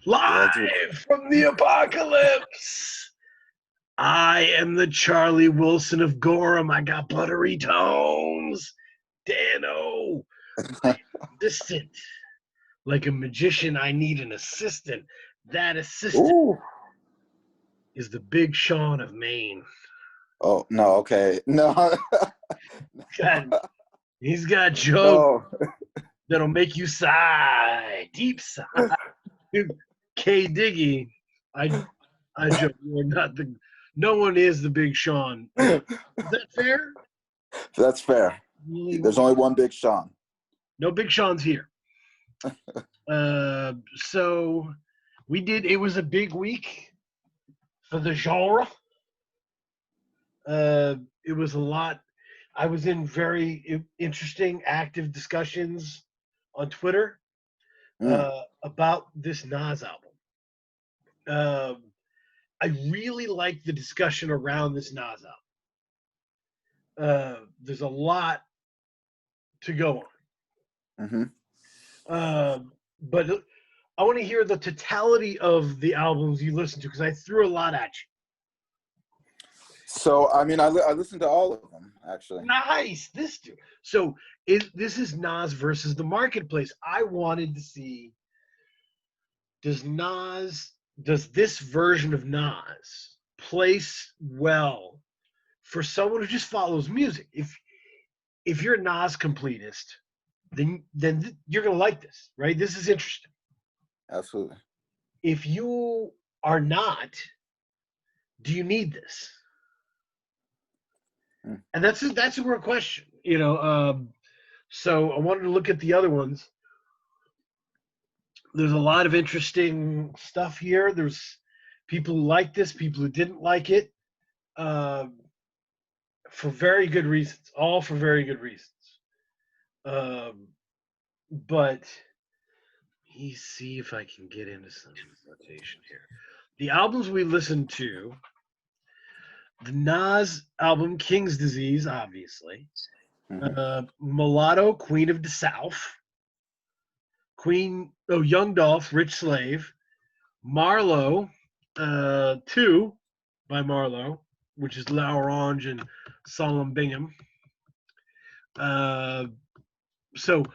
Live from the apocalypse. I am the Charlie Wilson of Gorham. I got buttery tones. Dan-O. Distant. Like a magician, I need an assistant. That assistant Ooh. is the Big Sean of Maine. Oh, no, okay. No. He's got jokes that'll make you sigh. Deep sigh. K. Diggy. I joke. We're not the. No one is the Big Sean. Is that fair? That's fair. There's only one Big Sean. No Big Sean's here. So we did. It was a big week for the genre. It was a lot. I was in very interesting, active discussions on Twitter about this Nas album. I really like the discussion around this Nas album. There's a lot to go on. But I want to hear the totality of the albums you listen to because I threw a lot at you. So, I mean, I listened to all of them, actually. Nice. This is Nas versus the marketplace. I wanted to see, does this version of Nas place well for someone who just follows music? If you're a Nas completist, then you're going to like this, right? This is interesting. Absolutely. If you are not, do you need this? And that's a real question, you know. So I wanted to look at the other ones. There's a lot of interesting stuff here. There's people who like this, people who didn't like it, for very good reasons. All for very good reasons. But let me see if I can get into some notation here. The albums we listened to. The Nas album, King's Disease, obviously. Mulatto-Queen of Da Souf. Young Dolph-Rich Slave. Marlowe, 2 by Marlowe, which is La Orange and Solemn Bingham. So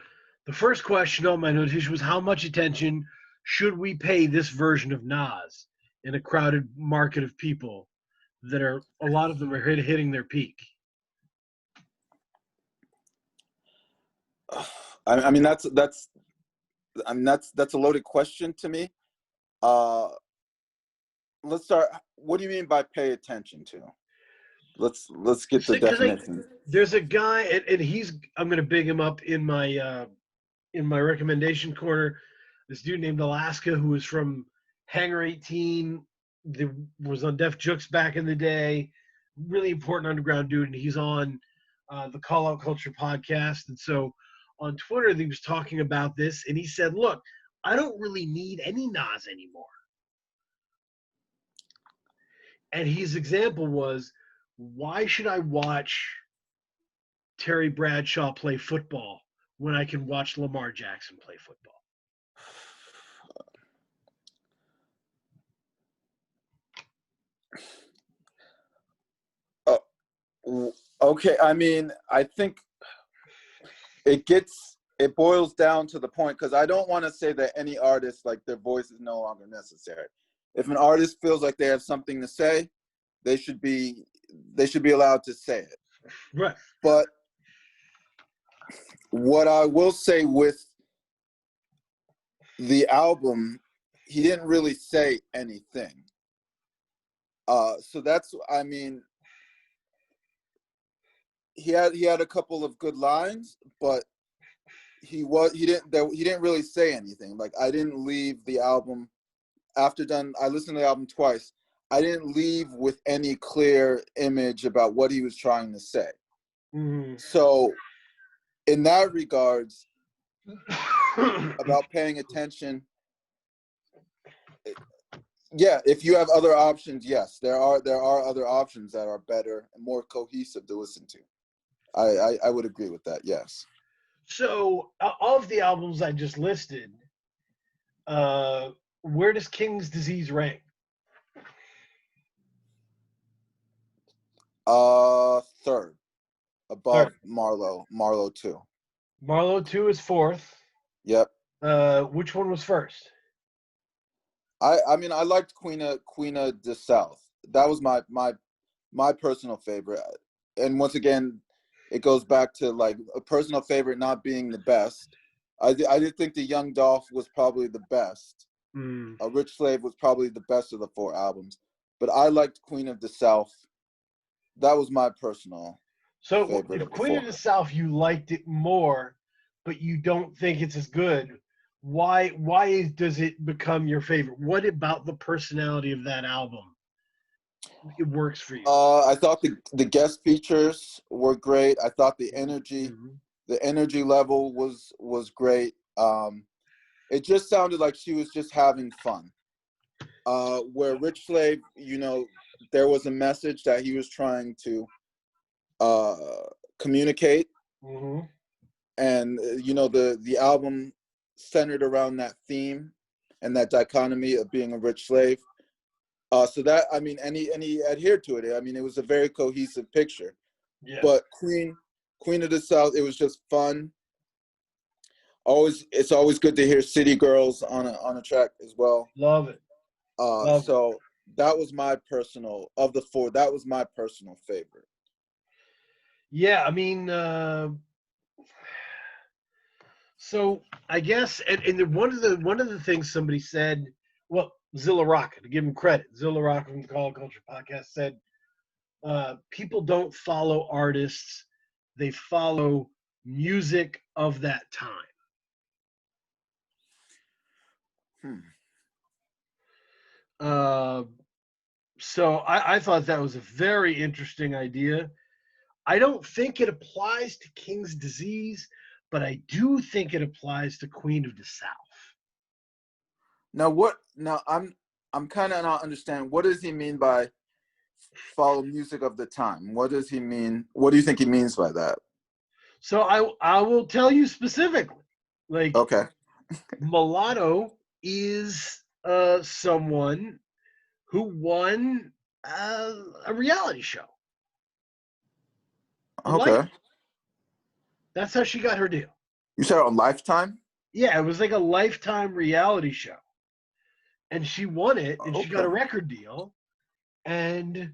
the first question on my notation was, how much attention should we pay this version of Nas in a crowded market of people that are, a lot of them are hitting their peak? I mean, that's a loaded question to me. Let's start. What do you mean by pay attention to? Let's get the definition. There's a guy, and I'm going to big him up in my recommendation corner. This dude named Alaska, who was from Hangar 18. Was on Def Jux back in the day, really important underground dude, and he's on the Call Out Culture podcast. And so on Twitter, he was talking about this, and he said, look, I don't really need any Nas anymore. And his example was, why should I watch Terry Bradshaw play football when I can watch Lamar Jackson play football? Okay, I mean, I think it boils down to the point, because I don't want to say that any artist, like, their voice is no longer necessary. If an artist feels like they have something to say, they should be allowed to say it. Right. But what I will say with the album, he didn't really say anything. So that's, I mean, he had a couple of good lines, but he didn't really say anything. Like, I didn't leave the album I listened to the album twice. I didn't leave with any clear image about what he was trying to say. Mm-hmm. So in that regards, about paying attention, yeah, if you have other options, yes, there are other options that are better and more cohesive to listen to. I would agree with that, yes. So of the albums I just listed, where does King's Disease rank? Third, above Third. Marlowe 2. Marlowe 2 is fourth. Yep. Which one was first? I mean, I liked Queen of Da Souf. That was my personal favorite. And once again, it goes back to like a personal favorite not being the best. I did think the Young Dolph was probably the best. Mm. Rich Slave was probably the best of the 4 albums. But I liked Queen of Da Souf. That was my personal So favorite if of the Queen 4. of the South you liked it more, but you don't think it's as good, why does it become your favorite? What about the personality of that album it works for you? I thought the guest features were great. I thought the energy level was great. It just sounded like she was just having fun. Where Rich Slave, there was a message that he was trying to communicate, Mm-hmm. and the album centered around that theme and that dichotomy of being a rich slave. So that, I mean, and he adhered to it. I mean, it was a very cohesive picture. Yeah. But Queen of the South, it was just fun. It's always good to hear City Girls on a track as well. Love it. So that was my personal, of the 4, that was my personal favorite. Yeah, I mean, so I guess, and one of the things somebody said, well, Zilla Rocca, to give him credit, Zilla Rocca from the Call Culture podcast said, people don't follow artists; they follow music of that time. Uh, so I thought that was a very interesting idea. I don't think it applies to King's Disease, but I do think it applies to Queen of Da Souf. Now I'm kind of not understanding, what does he mean by follow music of the time? What does he mean? What do you think he means by that? So I will tell you specifically. Like, Okay. Mulatto is someone who won a reality show. Okay. That's how she got her deal. You said on Lifetime? Yeah, it was like a Lifetime reality show, and she won it, and she got a Okay. record deal, and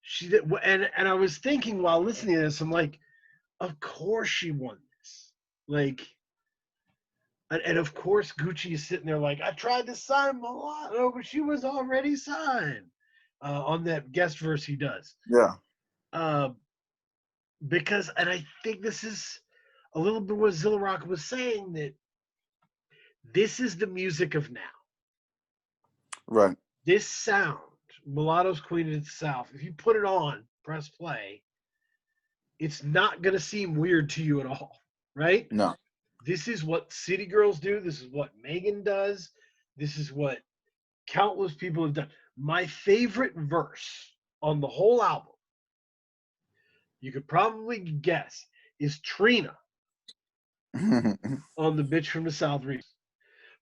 she did. And I was thinking while listening to this, I'm like, of course she won this. Like, and of course Gucci is sitting there like, I tried to sign Mulatto, but she was already signed on that guest verse he does. Yeah. Because, and I think this is a little bit what Zilla Rock was saying, that this is the music of now. Right. This sound, Mulatto's Queen of the South, if you put it on, press play, it's not going to seem weird to you at all, right? No. This is what City Girls do. This is what Megan does. This is what countless people have done. My favorite verse on the whole album, you could probably guess, is Trina on the Bitch from the South remix.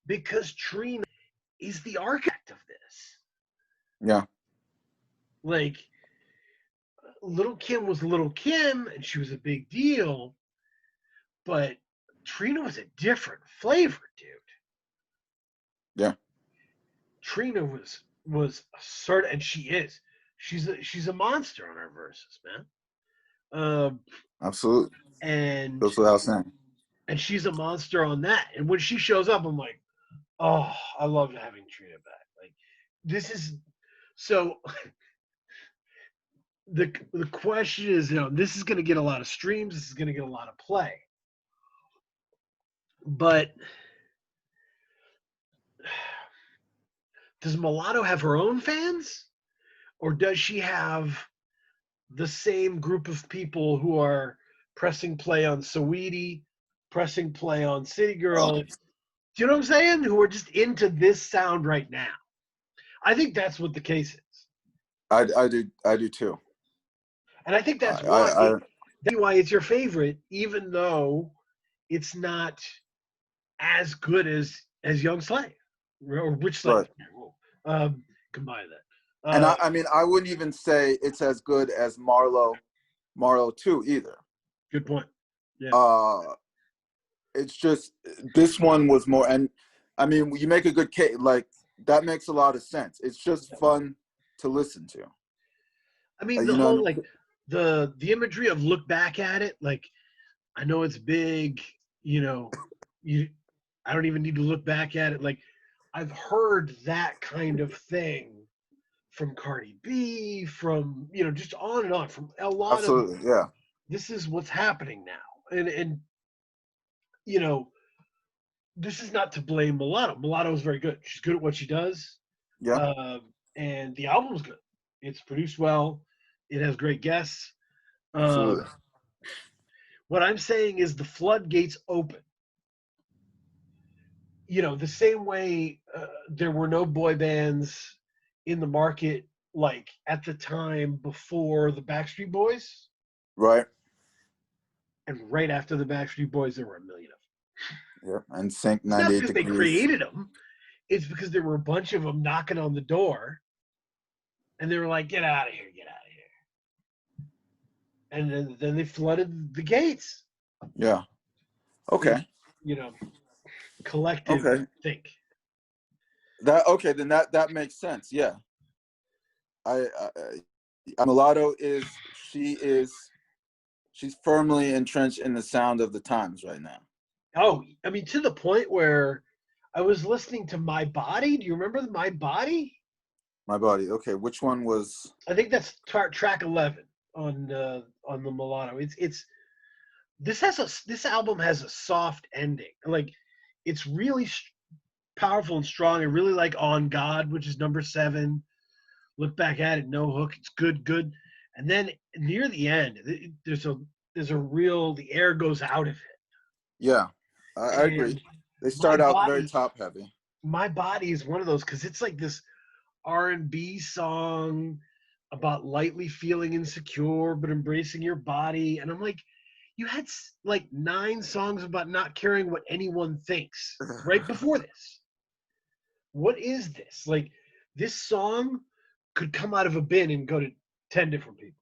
Because Trina is the architect of this. Yeah. Like, Little Kim was Little Kim, and she was a big deal, but Trina was a different flavor, dude. Yeah. Trina was a certain, and she is. She's a monster on her verses, man. Absolutely. And Goes without saying. and she's a monster on that. And when she shows up, I'm like, oh, I love having Trina back. Like, this is so. The question is, this is going to get a lot of streams. This is going to get a lot of play. But does Mulatto have her own fans? Or does she have the same group of people who are pressing play on Saweetie, pressing play on City Girl? Do you know what I'm saying? Who are just into this sound right now. I think that's what the case is. I do too. And I think that's why it's your favorite, even though it's not as good as Young Slave. or which slave? Right. Whoa. Combine that. And I mean, I wouldn't even say it's as good as Marlowe 2 either. Good point. Yeah. It's just this one was more, and I mean, you make a good case. Like that makes a lot of sense. It's just fun to listen to. I mean, the You know, whole like the imagery of look back at it. Like, I know it's big. You know, you. I don't even need to look back at it. Like, I've heard that kind of thing from Cardi B, from just on and on, from a lot of. absolutely, yeah, This is what's happening now, and you know, this is not to blame Mulatto. Mulatto is very good. She's good at what she does, yeah, and the album's good. It's produced well. It has great guests. absolutely. What I'm saying is the floodgates open. The same way there were no boy bands in the market like at the time before the Backstreet Boys, Right. and right after the Backstreet Boys, there were a million of them. Yeah, and Sync It's not 98 because they Degrees. created them; it's because there were a bunch of them knocking on the door, and they were like, "Get out of here! Get out of here!" And then they flooded the gates. Yeah. Okay. You know, collective Okay. think. Then that makes sense. Yeah. Mulatto she's firmly entrenched in the sound of the times right now. Oh, I mean, to the point where I was listening to My Body. Do you remember My Body? My Body. Okay, which one was? I think that's track 11 on the Mulatto. It's this album has a soft ending. Like, it's really powerful and strong. I really like On God, which is number 7. Look back at it, no hook. It's good. And then near the end, there's a real, the air goes out of it. Yeah, I agree. And They My start out very Body, top heavy. My Body is one of those because it's like this R&B song about lightly feeling insecure but embracing your body, and I'm like, you had like 9 songs about not caring what anyone thinks right before this. What is this? Like, this song could come out of a bin and go to 10 different people.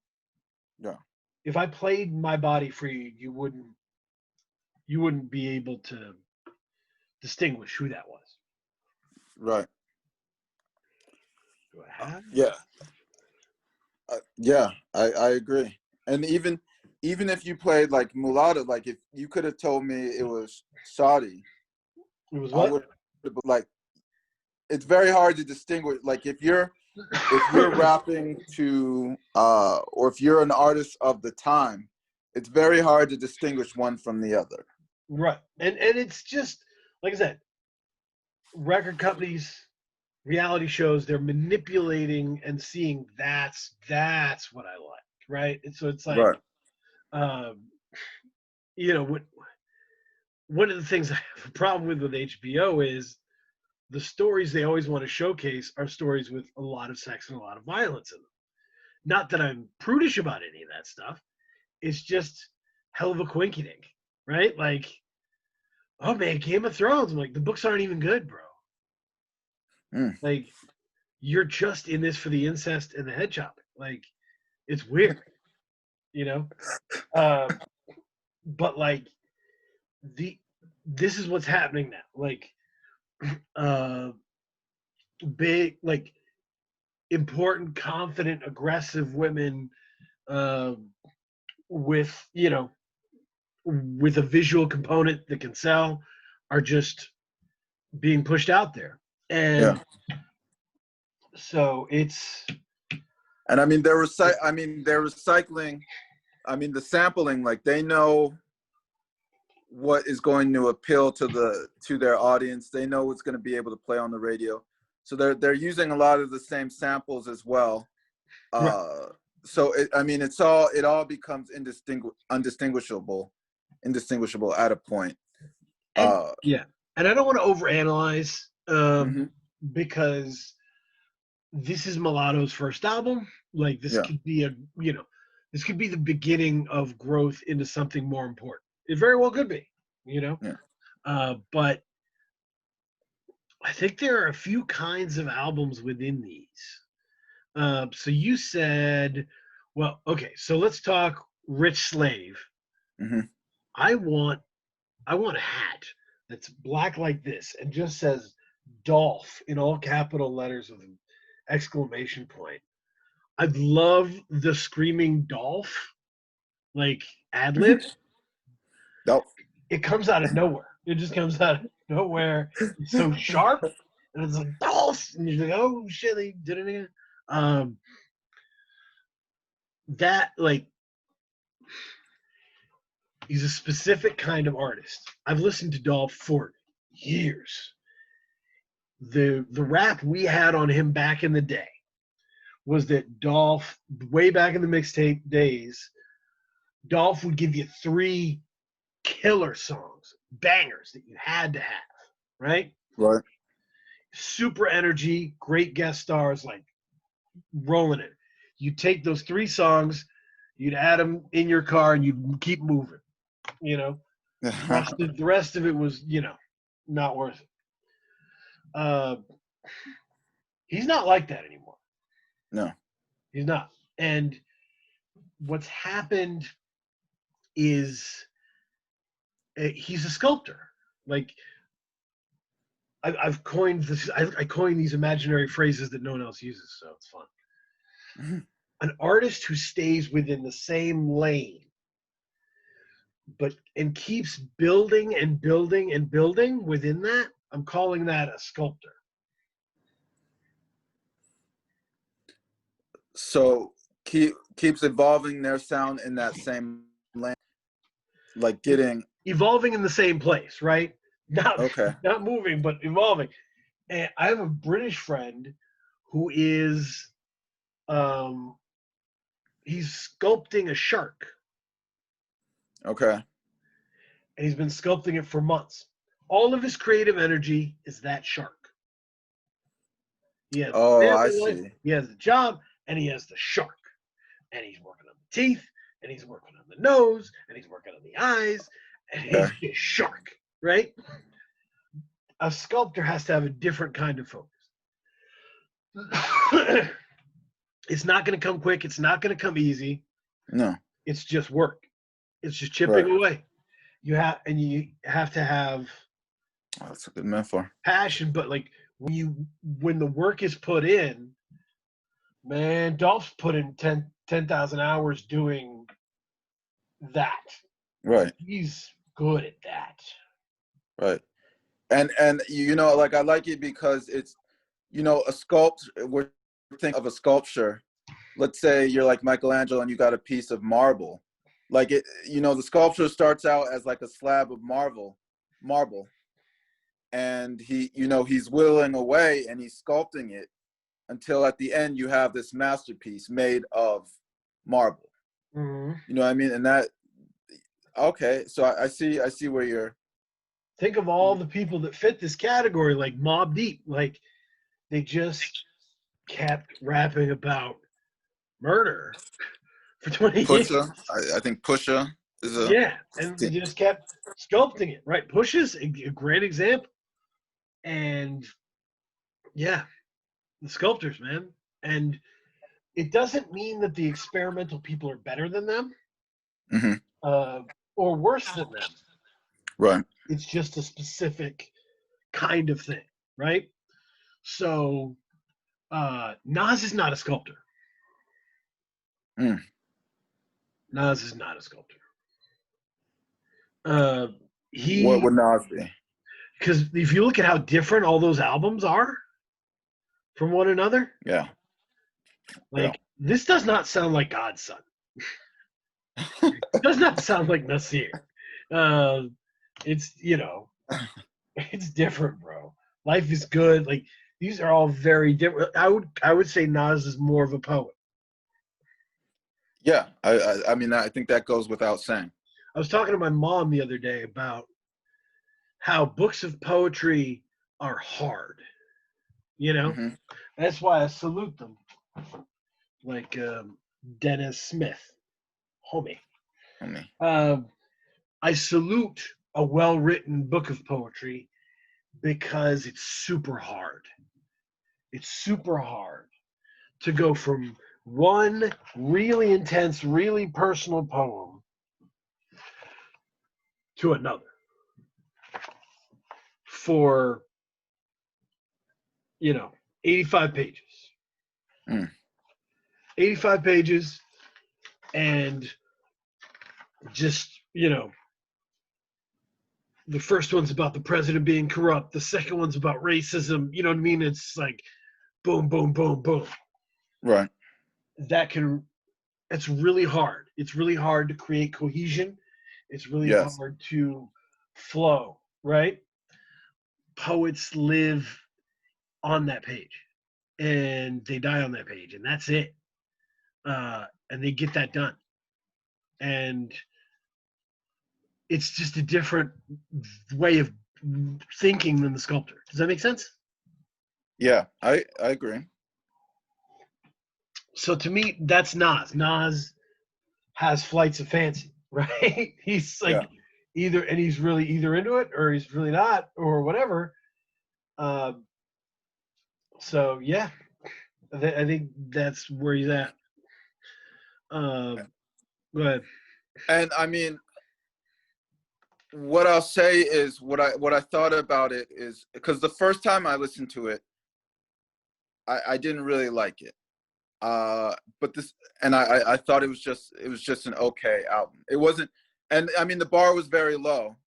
Yeah. If I played My Body for you, you wouldn't be able to distinguish who that was. Right. Do I have? Yeah. Yeah, I agree. And even if you played like Mulatto, like if you could have told me it was Saudi, It was I what? would like. It's very hard to distinguish. Like if you're rapping to or if you're an artist of the time, it's very hard to distinguish one from the other. Right. And it's just, like I said, record companies, reality shows, they're manipulating and seeing that's what I like, right? And so it's like, Right. One of the things I have a problem with HBO is the stories they always want to showcase are stories with a lot of sex and a lot of violence in them. Not that I'm prudish about any of that stuff. It's just hell of a quinky dink, right? Like, oh man, Game of Thrones. I'm like, the books aren't even good, bro. Like, you're just in this for the incest and the head chopping. Like, it's weird, you know. But like, this is what's happening now. Like, big, like, important, confident, aggressive women with with a visual component that can sell are just being pushed out there. And so it's, and I mean they're recycling. I mean the sampling, like they know what is going to appeal to their audience. They know what's going to be able to play on the radio. So they're using a lot of the same samples as well. So it all becomes indistinguishable at a point. and I don't want to overanalyze because this is Mulatto's first album. Like, this could be this could be the beginning of growth into something more important. It very well could be, but I think there are a few kinds of albums within these. So you said, well, okay, so let's talk Rich Slave. Hmm. I want I want a hat that's black like this and just says Dolph in all capital letters with an exclamation point. I'd love the screaming Dolph, like ad lib. Nope. It comes out of nowhere. It just comes out of nowhere. It's so sharp, and it's like Dolph, and you're like, oh shit, they did it again. Um, that like he's a specific kind of artist. I've listened to Dolph for years. The rap we had on him back in the day was that Dolph, way back in the mixtape days, Dolph would give you three killer songs, bangers that you had to have, right? Right. Super energy, great guest stars, like rolling it. You take those three songs, you'd add them in your car, and you'd keep moving. You know, the rest of it was, not worth it. Uh, he's not like that anymore. No. He's not. And what's happened is he's a sculptor. Like I've coined this. I coined these imaginary phrases that no one else uses, so it's fun. Mhm. An artist who stays within the same lane, but and keeps building and building and building within that. I'm calling that a sculptor. So keeps evolving their sound in that same lane, like getting Evolving in the same place, right? Not okay. not moving, but evolving. And I have a British friend who is um he's sculpting a shark, Okay. and he's been sculpting it for months. All of his creative energy is that shark. He has a Oh, I family life, see. he has a job, and he has the shark. And he's working on the teeth, and he's working on the nose, and he's working on the eyes, and Okay. he's a shark, right? A sculptor has to have a different kind of focus. It's not going to come quick. It's not going to come easy. No. It's just work. It's just chipping Right. away. You have to have Oh, that's a good metaphor. passion, but like when the work is put in, man, Dolph's put in 10,000 hours doing that. Right. He's good at that. Right. And like I like it because it's a sculpt. We're thinking of a sculpture. Let's say you're like Michelangelo and you got a piece of marble. Like the sculpture starts out as like a slab of marble, and he's whittling away and he's sculpting it until at the end you have this masterpiece made of marble. Mm-hmm. You know what I mean? And that okay, so I see where you're. Think of all the people that fit this category, like Mobb Deep. Like they just kept rapping about murder for 20 years. Pusha. I think Pusha is a. Yeah, and they just kept sculpting it. Right, Pushes a great example. And yeah, the sculptors, man. And it doesn't mean that the experimental people are better than them Mm-hmm. uh, or worse than them. Right. It's just a specific kind of thing, right? So Nas is not a sculptor. Mm. Nas is not a sculptor. What He would Nas be? Because if you look at how different all those albums are from one another, Yeah. Yeah. like this does not sound like God's Son. It does not sound like Nasir. Uh, it's it's different, bro. Life is good. Like these are all very different. I would say Nas is more of a poet. Yeah. I mean I think that goes without saying. I was talking to my mom the other day about how books of poetry are hard. Mm-hmm. That's why I salute them, like Dennis Smith, homie. I mean, Um, I salute a well-written book of poetry because it's super hard. It's super hard to go from one really intense, really personal poem to another for, 85 pages. Mm. 85 pages, and just, the first one's about the president being corrupt. The second one's about racism. You know what I mean? It's like boom, boom, boom, boom. Right. It's really hard. It's really hard to create cohesion. It's really Yes. hard to flow, right? Poets live on that page and they die on that page, and that's it. And they get that done. And it's just a different way of thinking than the sculptor. Does that make sense? Yeah, I agree. So to me, that's Nas. Nas has flights of fancy, right? He's like he's really either into it or he's really not or whatever. So yeah, I think that's where he's at. Go ahead. And I mean, what I'll say is what I thought about it is because the first time I listened to it, I didn't really like it. But this, and I thought it was just an okay album. It wasn't, and I mean the bar was very low,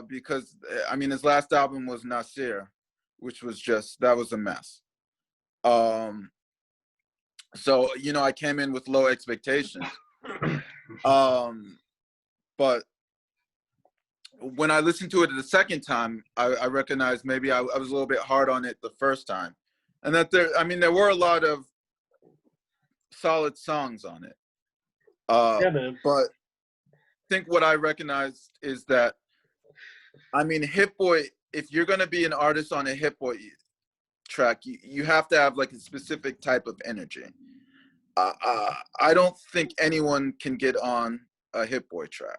because I mean his last album was Nasir, which was that was a mess. So I came in with low expectations. But when I listened to it the second time, I recognized maybe I was a little bit hard on it the first time, and that there were a lot of solid songs on it. Yeah, man. But I think what I recognized is that, I mean, Hit Boy, if you're going to be an artist on a Hit Boy track, you have to have like a specific type of energy. I don't think anyone can get on a Hit Boy track.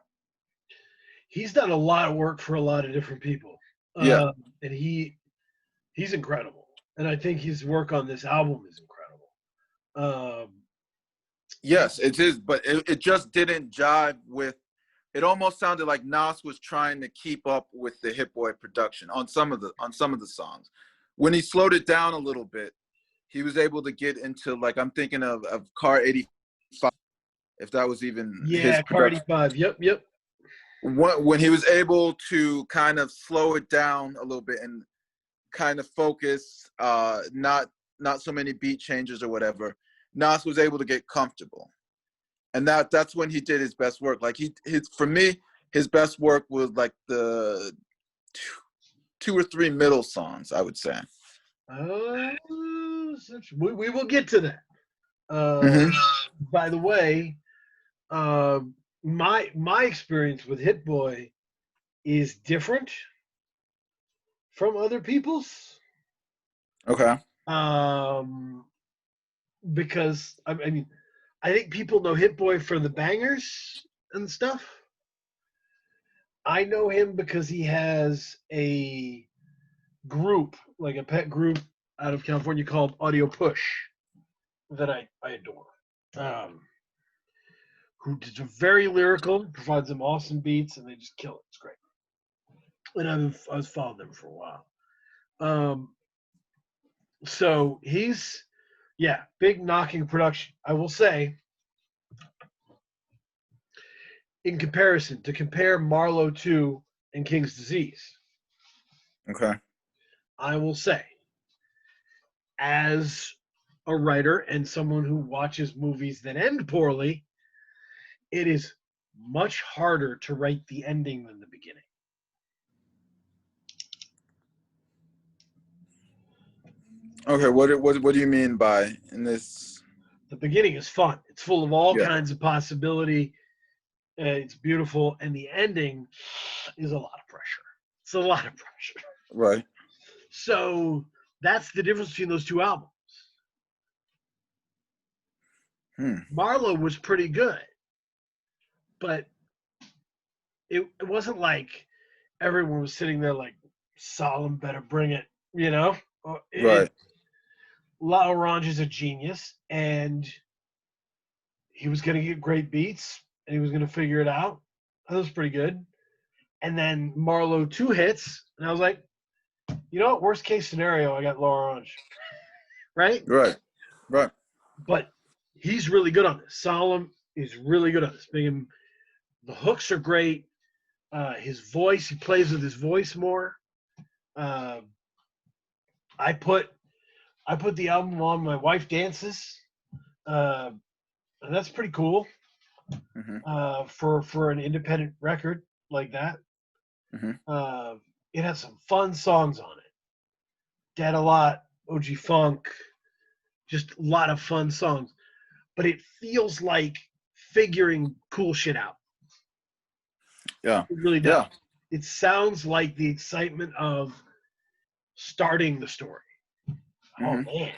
He's done a lot of work for a lot of different people. Yeah. And he's incredible. And I think his work on this album is incredible. Yes, it is, but it just didn't jive with. It almost sounded like Nas was trying to keep up with the Hit Boy production on some of the songs. When he slowed it down a little bit, he was able to get into, like, I'm thinking of Car 85, if that was even his production. Car 85. Yep. When he was able to kind of slow it down a little bit and kind of focus, not so many beat changes or whatever, Nas was able to get comfortable. And that's when he did his best work. Like for me, his best work was like the two or three middle songs, I would say. We will get to that. By the way, my experience with Hit Boy is different from other people's. Okay. Because I mean, I think people know Hit Boy for the bangers and stuff. I know him because he has a group, like a pet group out of California called Audio Push that I adore. Who is very lyrical, provides them awesome beats, and they just kill it. It's great. And I was following them for a while. So he's, big knocking production. I will say, in comparison, to compare Marlowe 2 and King's Disease. Okay. I will say, as a writer and someone who watches movies that end poorly, it is much harder to write the ending than the beginning. Okay, what do you mean by in this? The beginning is fun. It's full of all kinds of possibility. It's beautiful, and the ending is a lot of pressure. It's a lot of pressure. Right. So that's the difference between those two albums. Marlowe was pretty good, but it wasn't like everyone was sitting there like, Solemn better bring it, you know? Right. La Orange is a genius, and he was going to get great beats, and he was going to figure it out. That was pretty good. And then Marlowe 2 hits, and I was like, you know what? Worst case scenario, I got La Orange, right? Right. Right. But he's really good on this. Solemn is really good on this. The hooks are great. His voice, he plays with his voice more. Uh, I put the album on My Wife Dances, and that's pretty cool for an independent record like that. It has some fun songs on it. Dead a Lot, OG Funk, just a lot of fun songs. But it feels like figuring cool shit out. Yeah. It really does. Yeah. It sounds like the excitement of starting the story. Oh man,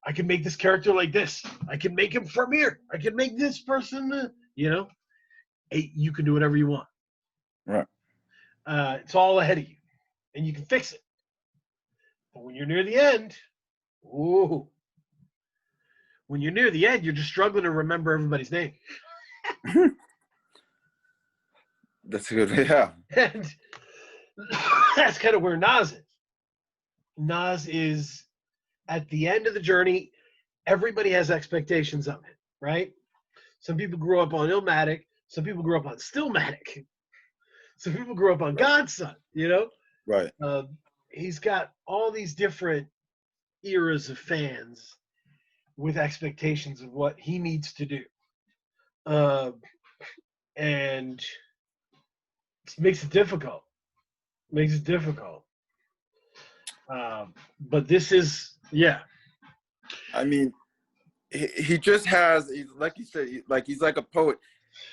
I can make this character like this. I can make him from here. I can make this person, you know. Hey, you can do whatever you want. Right. It's all ahead of you, and you can fix it. But when you're near the end, ooh, when you're near the end, you're just struggling to remember everybody's name. That's good. Yeah. And that's kind of where Nas is. Nas is at the end of the journey. Everybody has expectations of it, right? Some people grew up on Illmatic. Some people grew up on Stillmatic. Some people grew up on Godson, you know? Right. He's got all these different eras of fans with expectations of what he needs to do. And it makes it difficult. Makes it difficult. But this is, yeah. I mean, he just has, like you said, he's like a poet.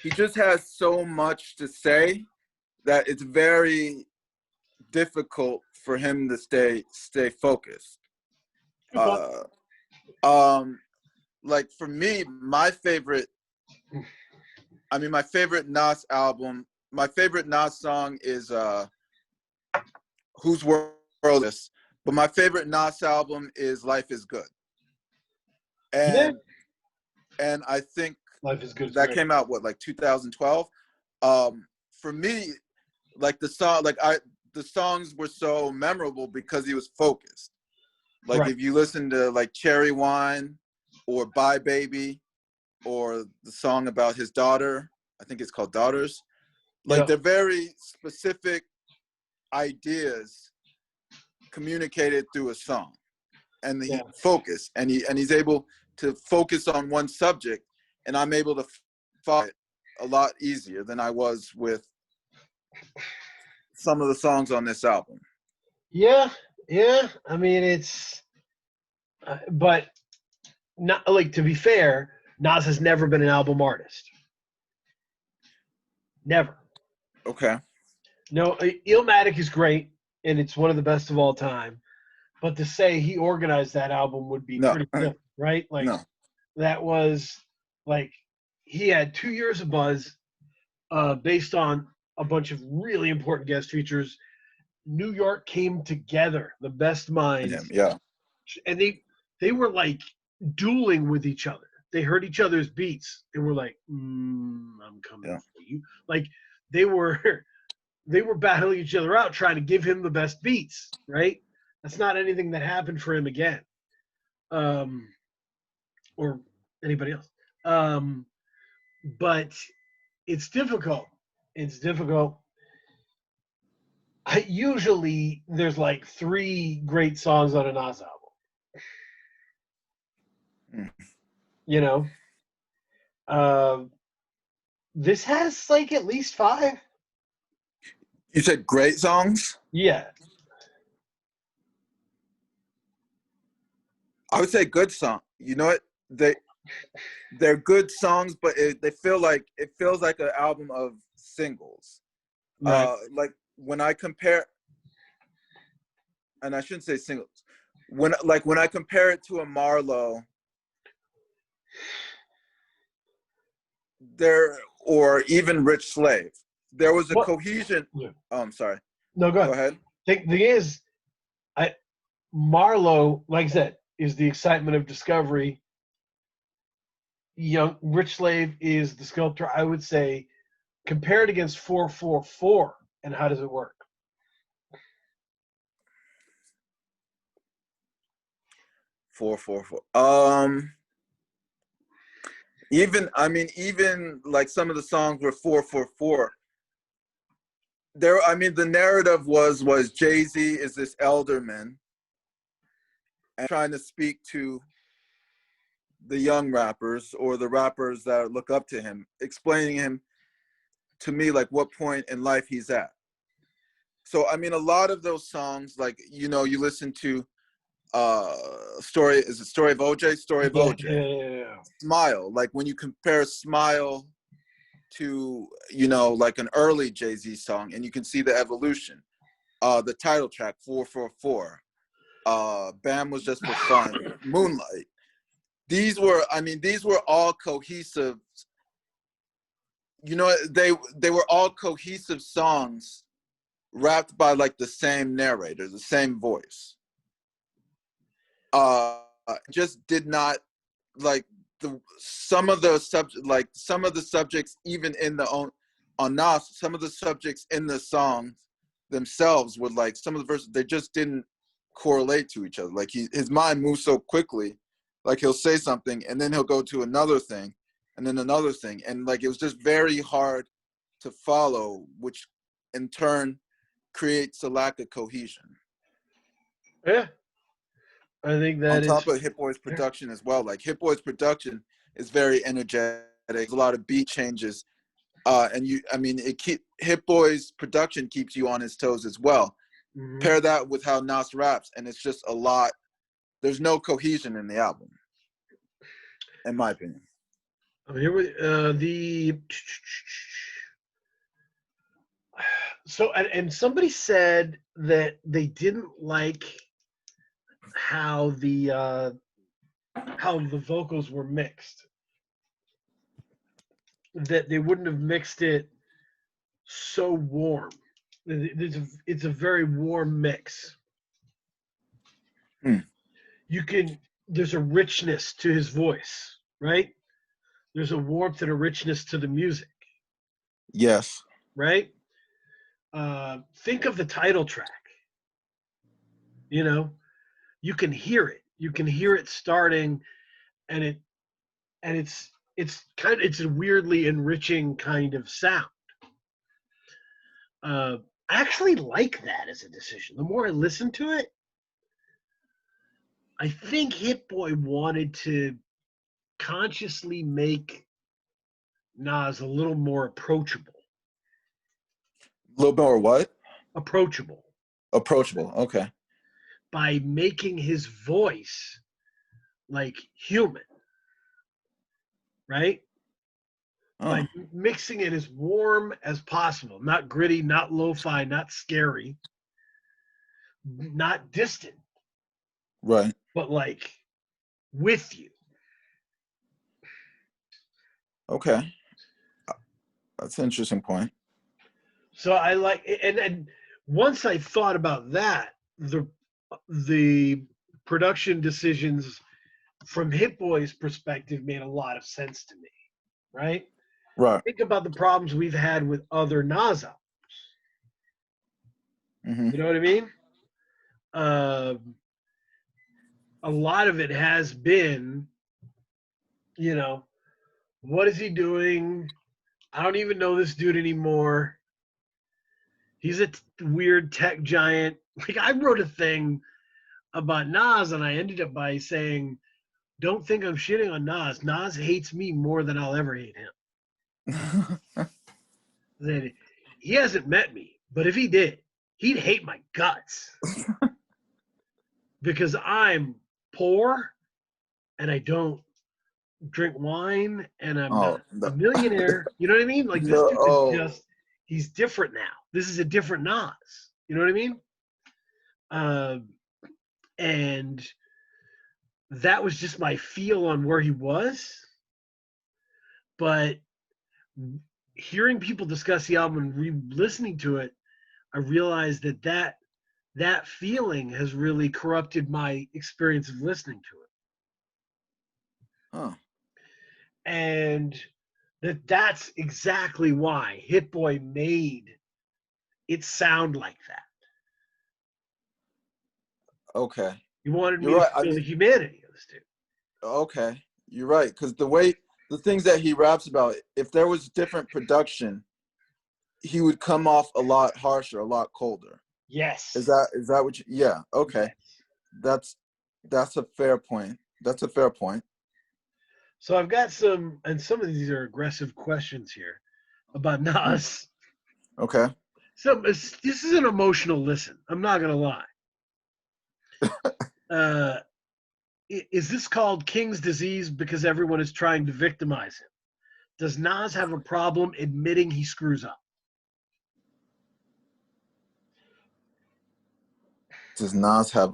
He just has so much to say that it's very difficult for him to stay focused. Like for me, my favorite Nas album, my favorite Nas song is Whose World Is This? But my favorite Nas album is Life Is Good. And I think Life Is Good. That came out like 2012. For me, like the songs were so memorable because he was focused. Like right. If you listen to like Cherry Wine or Bye Baby or the song about his daughter, I think it's called Daughters. Like They're very specific ideas communicated through a song, and he focus, and he's able to focus on one subject, and I'm able to follow it a lot easier than I was with some of the songs on this album. Yeah. I mean, it's, but not like, to be fair, Nas has never been an album artist. Never. Okay. No, Illmatic is great, and it's one of the best of all time. But to say he organized that album would be pretty good, right? Like that was like he had 2 years of buzz, based on a bunch of really important guest features. New York came together, the best minds, and they were like dueling with each other. They heard each other's beats and were like, "I'm coming for you." Like they were battling each other out, trying to give him the best beats, right? That's not anything that happened for him again, or anybody else. But it's difficult. It's difficult. Usually, there's like 3 great songs on a Nas album. You know, this has like at least 5. You said great songs? Yeah. I would say good song. You know what? They're good songs, but it feels like an album of singles. Right. Like when I compare, and I shouldn't say singles. When I compare it to a Marlowe, or even Rich Slave, there was a cohesion. Yeah. Oh, I'm sorry. No, go Go ahead. thing is, I Marlowe, like I said, is the excitement of discovery. Young Rich Slave is the sculptor. I would say compare it against 444, and how does it work? 444. Even I mean, even like some of the songs were 444. There, I mean, the narrative was Jay-Z is this elderman and trying to speak to the young rappers or the rappers that look up to him, explaining him to me like what point in life he's at. So I mean, a lot of those songs, like you know, you listen to story is it Story of OJ? Story of Yeah, OJ. yeah, yeah, yeah. Smile, like when you compare Smile to, you know, like an early Jay-Z song, and you can see the evolution. The title track 444, Bam was just for fun, Moonlight. These were, I mean, these were all cohesive. You know, they were all cohesive songs rapped by like the same narrator, the same voice. Just did not like some of the subjects even in the on Nas, some of the subjects in the songs themselves were like some of the verses they just didn't correlate to each other. Like his mind moves so quickly, like he'll say something and then he'll go to another thing and then another thing, and like it was just very hard to follow, which in turn creates a lack of cohesion. Yeah, I think On that top is of Hit Boy's production as well. Like Hit Boy's production is very energetic. A lot of beat changes, and I mean, Hit Boy's production keeps you on his toes as well. mm-hmm. Pair that with how Nas raps, and it's just a lot. There's no cohesion in the album, in my opinion. Here we the so and somebody said that they didn't like how the vocals were mixed. That they wouldn't have mixed it so warm. It's a very warm mix. Hmm. There's a richness to his voice, right? There's a warmth and a richness to the music, Yes. right? Think of the title track. You know, you can hear it. You can hear it starting, and it's a weirdly enriching kind of sound. I actually like that as a decision. The more I listen to it, I think Hit Boy wanted to consciously make Nas a little more approachable. A little more what? Approachable. Approachable. Okay. By making his voice like human, right? Oh. By mixing it as warm as possible, not gritty, not lo-fi, not scary, not distant, Right. but like with you. Okay. That's an interesting point. So I like, and once I thought about that, the production decisions from Hit Boy's perspective made a lot of sense to me, right? Right. Think about the problems we've had with other Nas albums. Mm-hmm. You know what I mean? Uh, a lot of it has been, you know, what is he doing? I don't even know this dude anymore. He's a weird tech giant. Like I wrote a thing about Nas, and I ended up by saying, "Don't think I'm shitting on Nas. Nas hates me more than I'll ever hate him." That he hasn't met me, but if he did, he'd hate my guts because I'm poor and I don't drink wine and I'm Oh, not a millionaire. You know what I mean? Like this no. dude is Oh. just he's different now. This is a different Nas. You know what I mean? And that was just my feel on where he was. But hearing people discuss the album and listening to it, I realized that that feeling has really corrupted my experience of listening to it. Huh. And that's exactly why Hit Boy made it sound like that. Okay. He wanted me You're to right. I feel the mean, humanity of this dude. okay. You're right. Because the things that he raps about, if there was different production, he would come off a lot harsher, a lot colder. Is Yes. that what you, yeah, okay. Yes. That's a fair point. That's a fair point. So I've got some, and some of these are aggressive questions here about Nas. Okay. So this is an emotional listen. I'm not gonna lie. Uh, is this called King's disease because everyone is trying to victimize him? Does Nas have a problem admitting he screws up? Does Nas have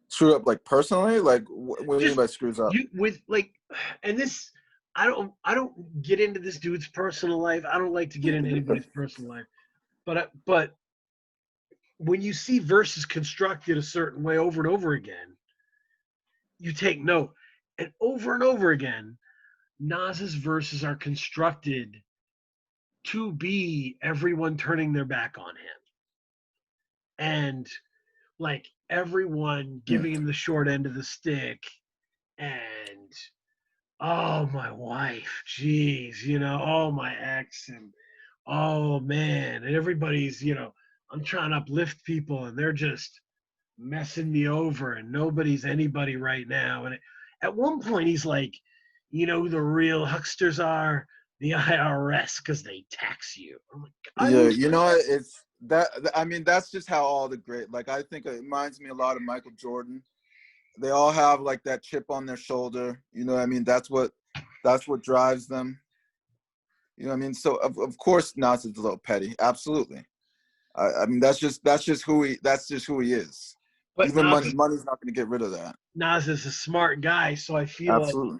screw up like personally? Like what do you mean Just by screws up? you with like, and this, I don't get into this dude's personal life. I don't like to get into anybody's personal life. But when you see verses constructed a certain way over and over again, you take note. And over again, Nas's verses are constructed to be everyone turning their back on him. And like everyone Hmm. giving him the short end of the stick and oh my wife, geez, oh my ex and oh man, and everybody's, I'm trying to uplift people and they're just messing me over and nobody's anybody right now. And at one point he's like, who the real hucksters are? The IRS because they tax you. I'm like, Yeah, you know what? It's that I mean that's just how all the great like I think it reminds me a lot of Michael Jordan. They all have like that chip on their shoulder. You know what I mean? That's what drives them. You know what I mean? So of course Nas is a little petty. Absolutely. I mean that's just who he is. but Even money's not going to get rid of that. Nas is a smart guy, so I feel like Absolutely.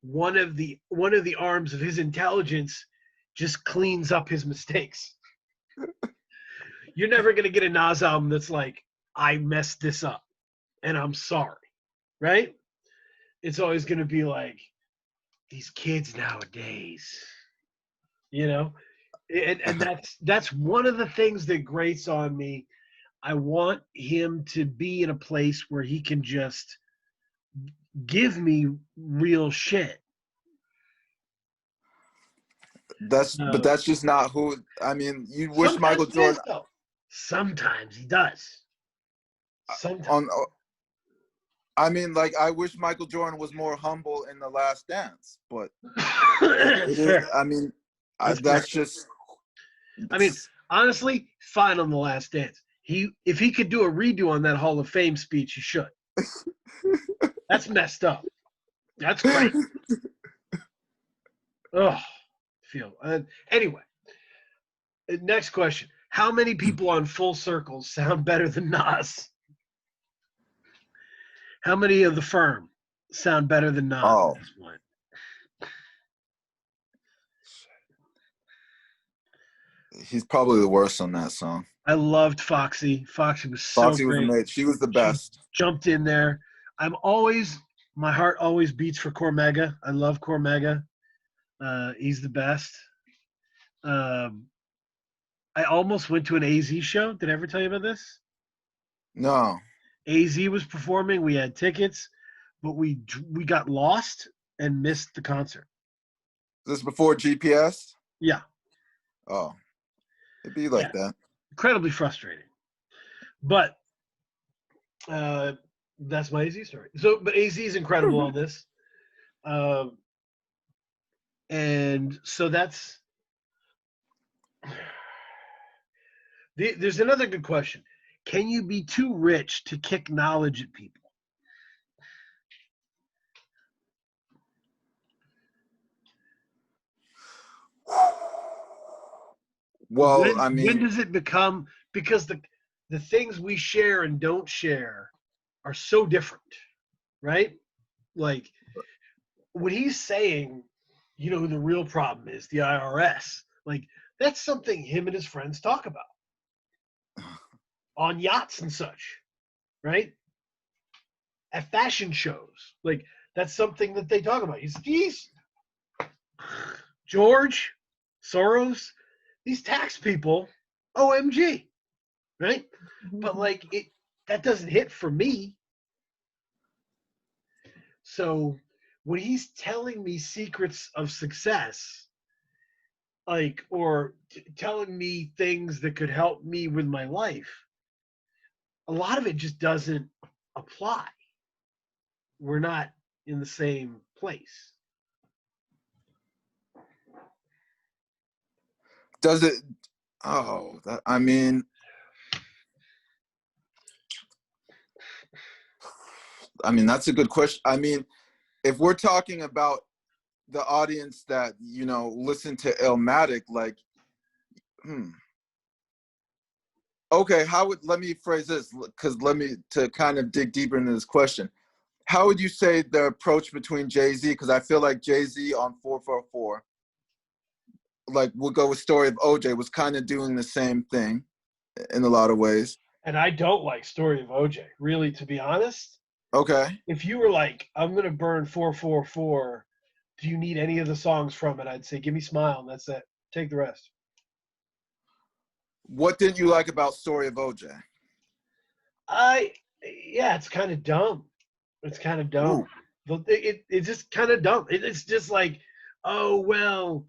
one of the arms of his intelligence just cleans up his mistakes. You're never gonna get a Nas album that's like, I messed this up and I'm sorry, right? It's always gonna be like these kids nowadays, you know, and that's one of the things that grates on me. I want him to be in a place where he can just give me real shit. But Uh, that's just not who. I mean, you wish Sometimes Michael he is Jordan though. Sometimes he does. Sometimes. on. I mean, like I wish Michael Jordan was more humble in The Last Dance, but That's it is. fair. I mean, That's fair. that's just. I mean, honestly, fine on The Last Dance. If he could do a redo on that Hall of Fame speech, he should. That's messed up. That's crazy. Oh, feel. Anyway, next question. How many people on Full Circle sound better than Nas? How many of the firm sound better than Nas Oh, at this point? he's probably the worst on that song. I loved Foxy. Foxy was so Foxy was great. amazing. She was the She best. jumped in there. My heart always beats for Cormega. I love Cormega. He's the best. Um, I almost went to an AZ show. Did I ever tell you about this? No, AZ was performing. We had tickets, but we got lost and missed the concert. this before GPS. Yeah, Oh, it'd be like yeah, that. incredibly frustrating. But uh, that's my AZ story. So, but AZ is incredible on this. Um, and so there's another good question. Can you be too rich to kick knowledge at people? Well, I When mean, does it become, because the things we share and don't share are so different, right? Like when he's saying, who the real problem is, the IRS, like that's something him and his friends talk about. on yachts and such, right? At fashion shows. Like, that's something that they talk about. These George Soros, these tax people, OMG, right? But like that doesn't hit for me. So when he's telling me secrets of success, like, or telling me things that could help me with my life, a lot of it just doesn't apply. We're not in the same place. Does it? Oh, that, I mean, that's a good question. I mean, if we're talking about the audience that, you know, listen to Illmatic, like, okay, let me phrase this, because to kind of dig deeper into this question. How would you say the approach between Jay-Z, because I feel like Jay-Z on 444, like we'll go with Story of OJ, was kind of doing the same thing in a lot of ways. And I don't like Story of OJ, really, to be honest. Okay. If you were like, I'm going to burn 444, do you need any of the songs from it? I'd say, give me Smile, and that's it. Take the rest. What didn't you like about Story of OJ? Yeah, it's kind of dumb. It's kind of dumb. Ooh. It's just kind of dumb. It's just like, oh, well,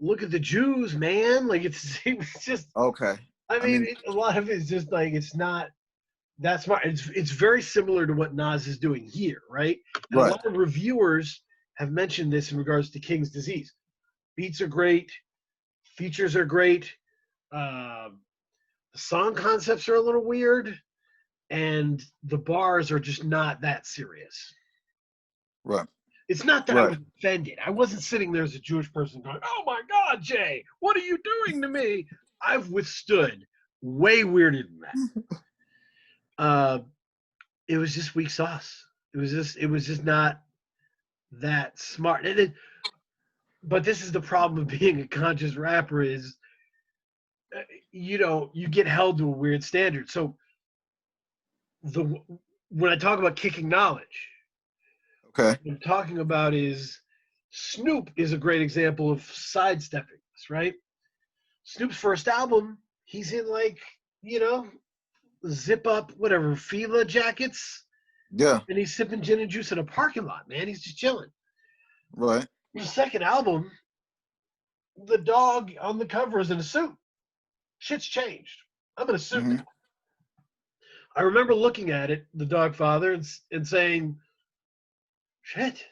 look at the Jews, man. Like, it's just, Okay. I mean a lot of it is just like, it's not that smart. It's very similar to what Nas is doing here, right? And Right. a lot of reviewers have mentioned this in regards to King's Disease. Beats are great. Features are great. The song concepts are a little weird. And the bars are just not that serious. Right. It's not that I was offended. I wasn't sitting there as a Jewish person going, oh my God, Jay, what are you doing to me? I've withstood way weirder than that. It was just weak sauce. It was just not that smart. But this is the problem of being a conscious rapper is, you get held to a weird standard. So when I talk about kicking knowledge, okay, what I'm talking about is Snoop is a great example of sidestepping this, right? Snoop's first album, he's in like, zip up, whatever, Fila jackets. Yeah. And he's sipping gin and juice in a parking lot, man. He's just chilling. Right. His second album, the dog on the cover is in a suit. Shit's changed. I'm in a suit now. I remember looking at it, the dog father, and saying, shit,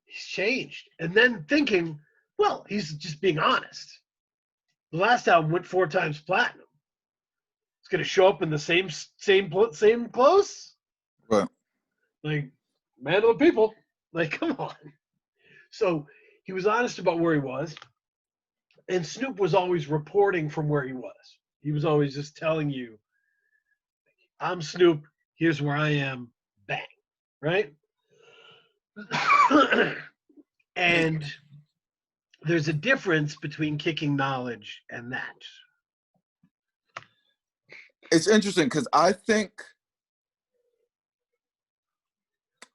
he's changed. And then thinking, well, he's just being honest. The last album went 4 times platinum. It's going to show up in the same clothes. Right. Like, man of the people. Like, come on. So he was honest about where he was, and Snoop was always reporting from where he was. He was always just telling you, I'm Snoop. Here's where I am. Bang. Right? And there's a difference between kicking knowledge and that. It's interesting because I think,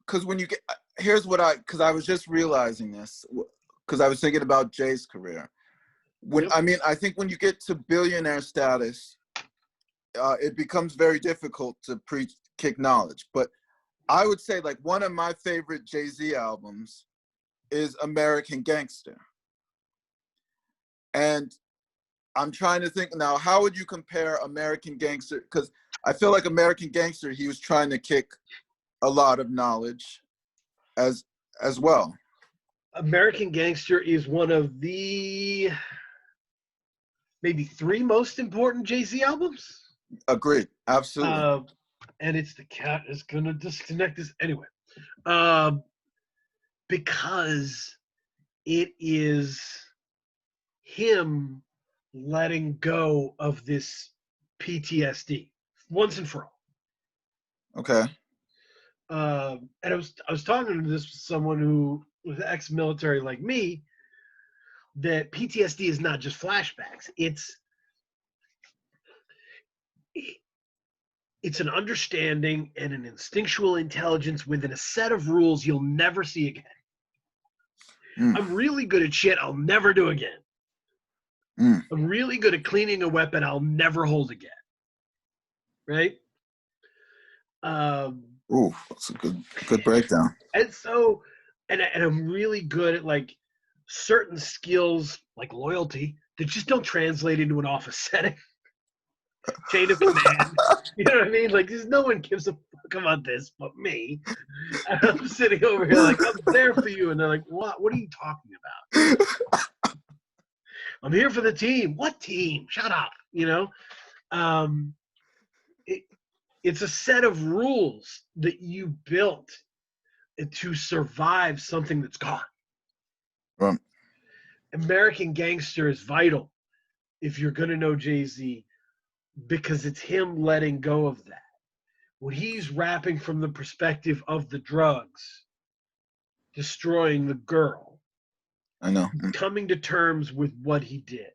because when you get, because I was just realizing this, because I was thinking about Jay's career. I think when you get to billionaire status, it becomes very difficult to preach kick knowledge. But I would say like one of my favorite Jay-Z albums is American Gangster. And I'm trying to think now, how would you compare American Gangster? Because I feel like American Gangster, he was trying to kick a lot of knowledge as well. American Gangster is one of the maybe 3 most important Jay-Z albums. Agreed. Absolutely. And it's the cat is going to disconnect this anyway. Because it is him letting go of this PTSD once and for all. Okay. And I was talking to this with someone who was ex-military like me, that PTSD is not just flashbacks. It's an understanding and an instinctual intelligence within a set of rules you'll never see again. I'm really good at shit I'll never do again. I'm really good at cleaning a weapon I'll never hold again. Right? Ooh, that's a good breakdown. And so, and I'm really good at like certain skills, like loyalty, that just don't translate into an office setting. Chain of command. You know what I mean? Like, there's no one gives a fuck about this but me. And I'm sitting over here like, I'm there for you. And they're like, what? What are you talking about? I'm here for the team. What team? Shut up. You know? It's a set of rules that you built to survive something that's gone. Right. American Gangster is vital if you're going to know Jay-Z, because it's him letting go of that. When he's rapping from the perspective of the drugs, destroying the girl, I know. coming to terms with what he did.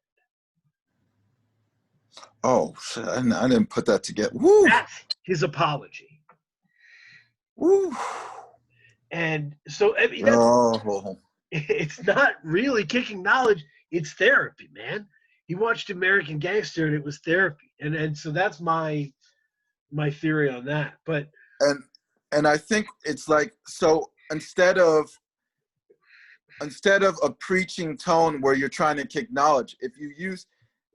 Oh, shit, I didn't put that together. Woo! That's his apology. Woo! And so, I mean, that's, it's not really kicking knowledge. It's therapy, man. He watched American Gangster and it was therapy. And so that's my theory on that. But and I think it's like, so instead of a preaching tone where you're trying to kick knowledge, if you use,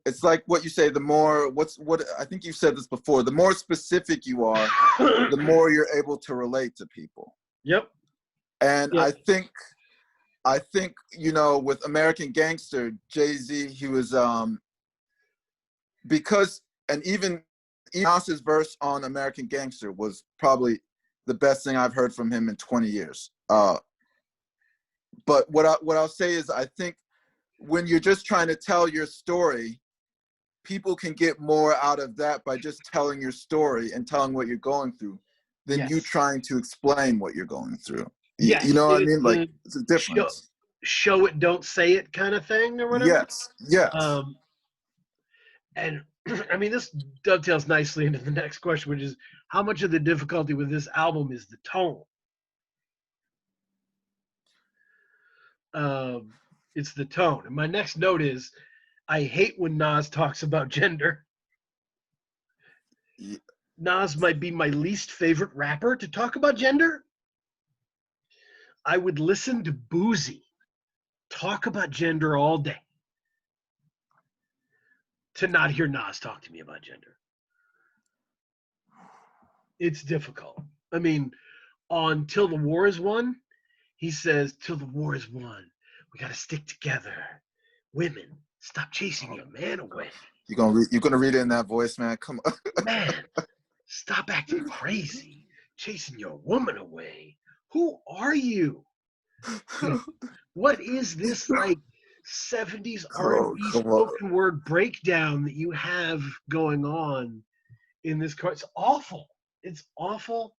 it's like what you say, the more, what I think you've said this before, the more specific you are, the more you're able to relate to people. Yep. And yep. I think, you know, with American Gangster, Jay-Z, he was, because, and even Nas's verse on American Gangster was probably the best thing I've heard from him in 20 years. But what I'll say is, I think when you're just trying to tell your story, people can get more out of that by just telling your story and telling what you're going through than you trying to explain what you're going through. Yes, you know what I mean? Like, it's a difference. Show it, don't say it kind of thing or whatever. Yes. And I mean, this dovetails nicely into the next question, which is how much of the difficulty with this album is the tone? It's the tone. And my next note is, I hate when Nas talks about gender. Yeah. Nas might be my least favorite rapper to talk about gender. I would listen to Boozy talk about gender all day to not hear Nas talk to me about gender. It's difficult. I mean, on Till the War Is Won, he says, till the war is won, we got to stick together. Women, stop chasing your man away. You're gonna read it in that voice, man? Come on. Man, stop acting crazy, chasing your woman away. Who are you? What is this, like, 70s R&B spoken word breakdown that you have going on in this car? It's awful. It's awful.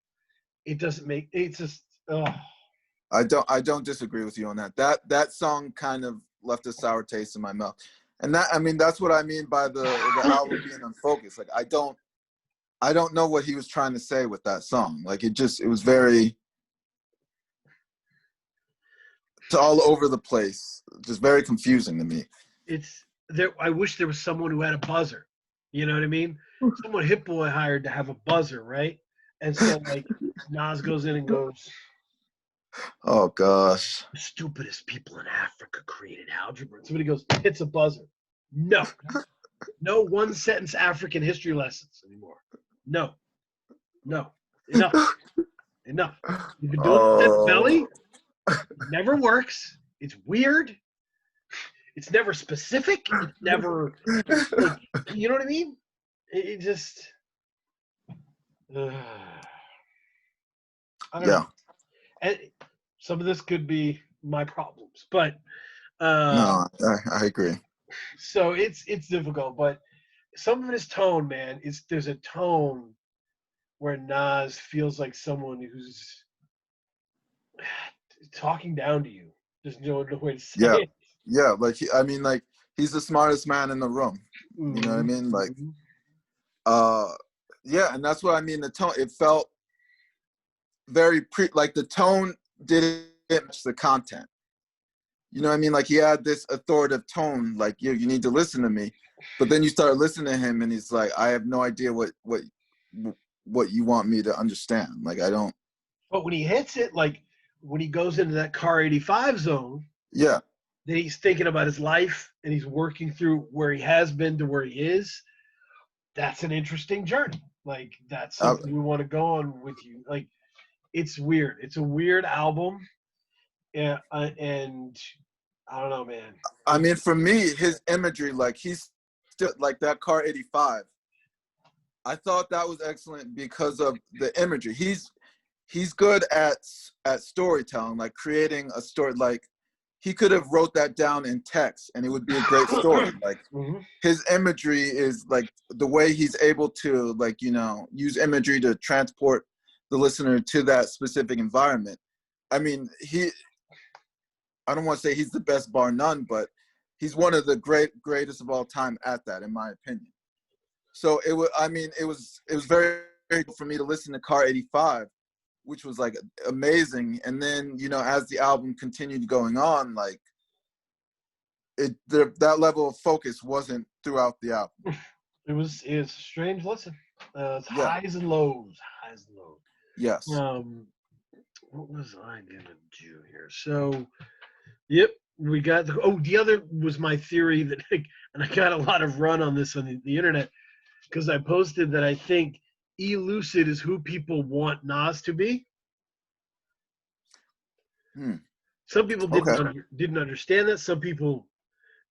It doesn't make, it's just, oh. I don't disagree with you on that. That song kind of left a sour taste in my mouth. And that, I mean, that's what I mean by the album being unfocused. Like, I don't know what he was trying to say with that song. Like, it was very, it's all over the place. Just very confusing to me. It's there. I wish there was someone who had a buzzer. You know what I mean? Someone Hit Boy hired to have a buzzer, right? And so, like, Nas goes in and goes, oh gosh, the stupidest people in Africa created algebra. And somebody goes, hits a buzzer. No one sentence African history lessons anymore. No, enough. You've been doing this at Belly. It never works. It's weird. It's never specific. It's never, like, you know what I mean? It just, I don't know. And some of this could be my problems, but no, I agree. So it's difficult, but some of it is tone, man. There's a tone where Nas feels like someone who's talking down to you. There's no way to say it. Yeah, like, he's the smartest man in the room. You know what I mean? Like, Yeah, and that's what I mean. The tone, it felt very like the tone didn't match the content. You know what I mean? Like he had this authoritative tone, like you need to listen to me. But then you start listening to him, and he's like, I have no idea what you want me to understand. Like I don't. But when he hits it, like when he goes into that car 85 zone, Yeah. then he's thinking about his life and he's working through where he has been to where he is. That's an interesting journey. Like that's something we want to go on with you. Like it's weird. It's a weird album, and I don't know, man. I mean, for me, his imagery, like he's still like that car 85. I thought that was excellent because of the imagery. He's good at storytelling, like creating a story. Like he could have wrote that down in text and it would be a great story. Like his imagery is like the way he's able to, like, you know, use imagery to transport the listener to that specific environment. I mean, I don't want to say he's the best bar none, but he's one of the greatest of all time at that, in my opinion. So it was, I mean, it was very, very good for me to listen to Car 85, which was like amazing. And then, you know, as the album continued going on, like that level of focus wasn't throughout the album. It's a strange listen. It's Yeah. highs and lows. Yes. What was I gonna do here? So, yep, we got the other was my theory that, and I got a lot of run on this on the internet because I posted that I think Elucid is who people want Nas to be. Some people didn't understand that. Some people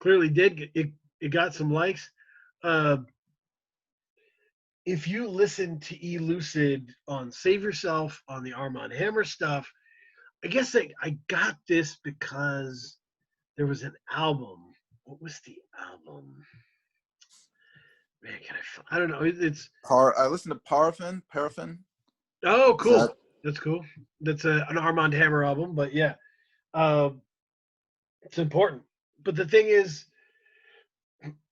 clearly did. It got some likes. If you listen to Elucid on Save Yourself, on the Armand Hammer stuff, I guess I got this because there was an album. What was the album? Man, I don't know. I listened to Paraffin. Oh, cool. That's cool. That's an Armand Hammer album, but yeah, it's important. But the thing is,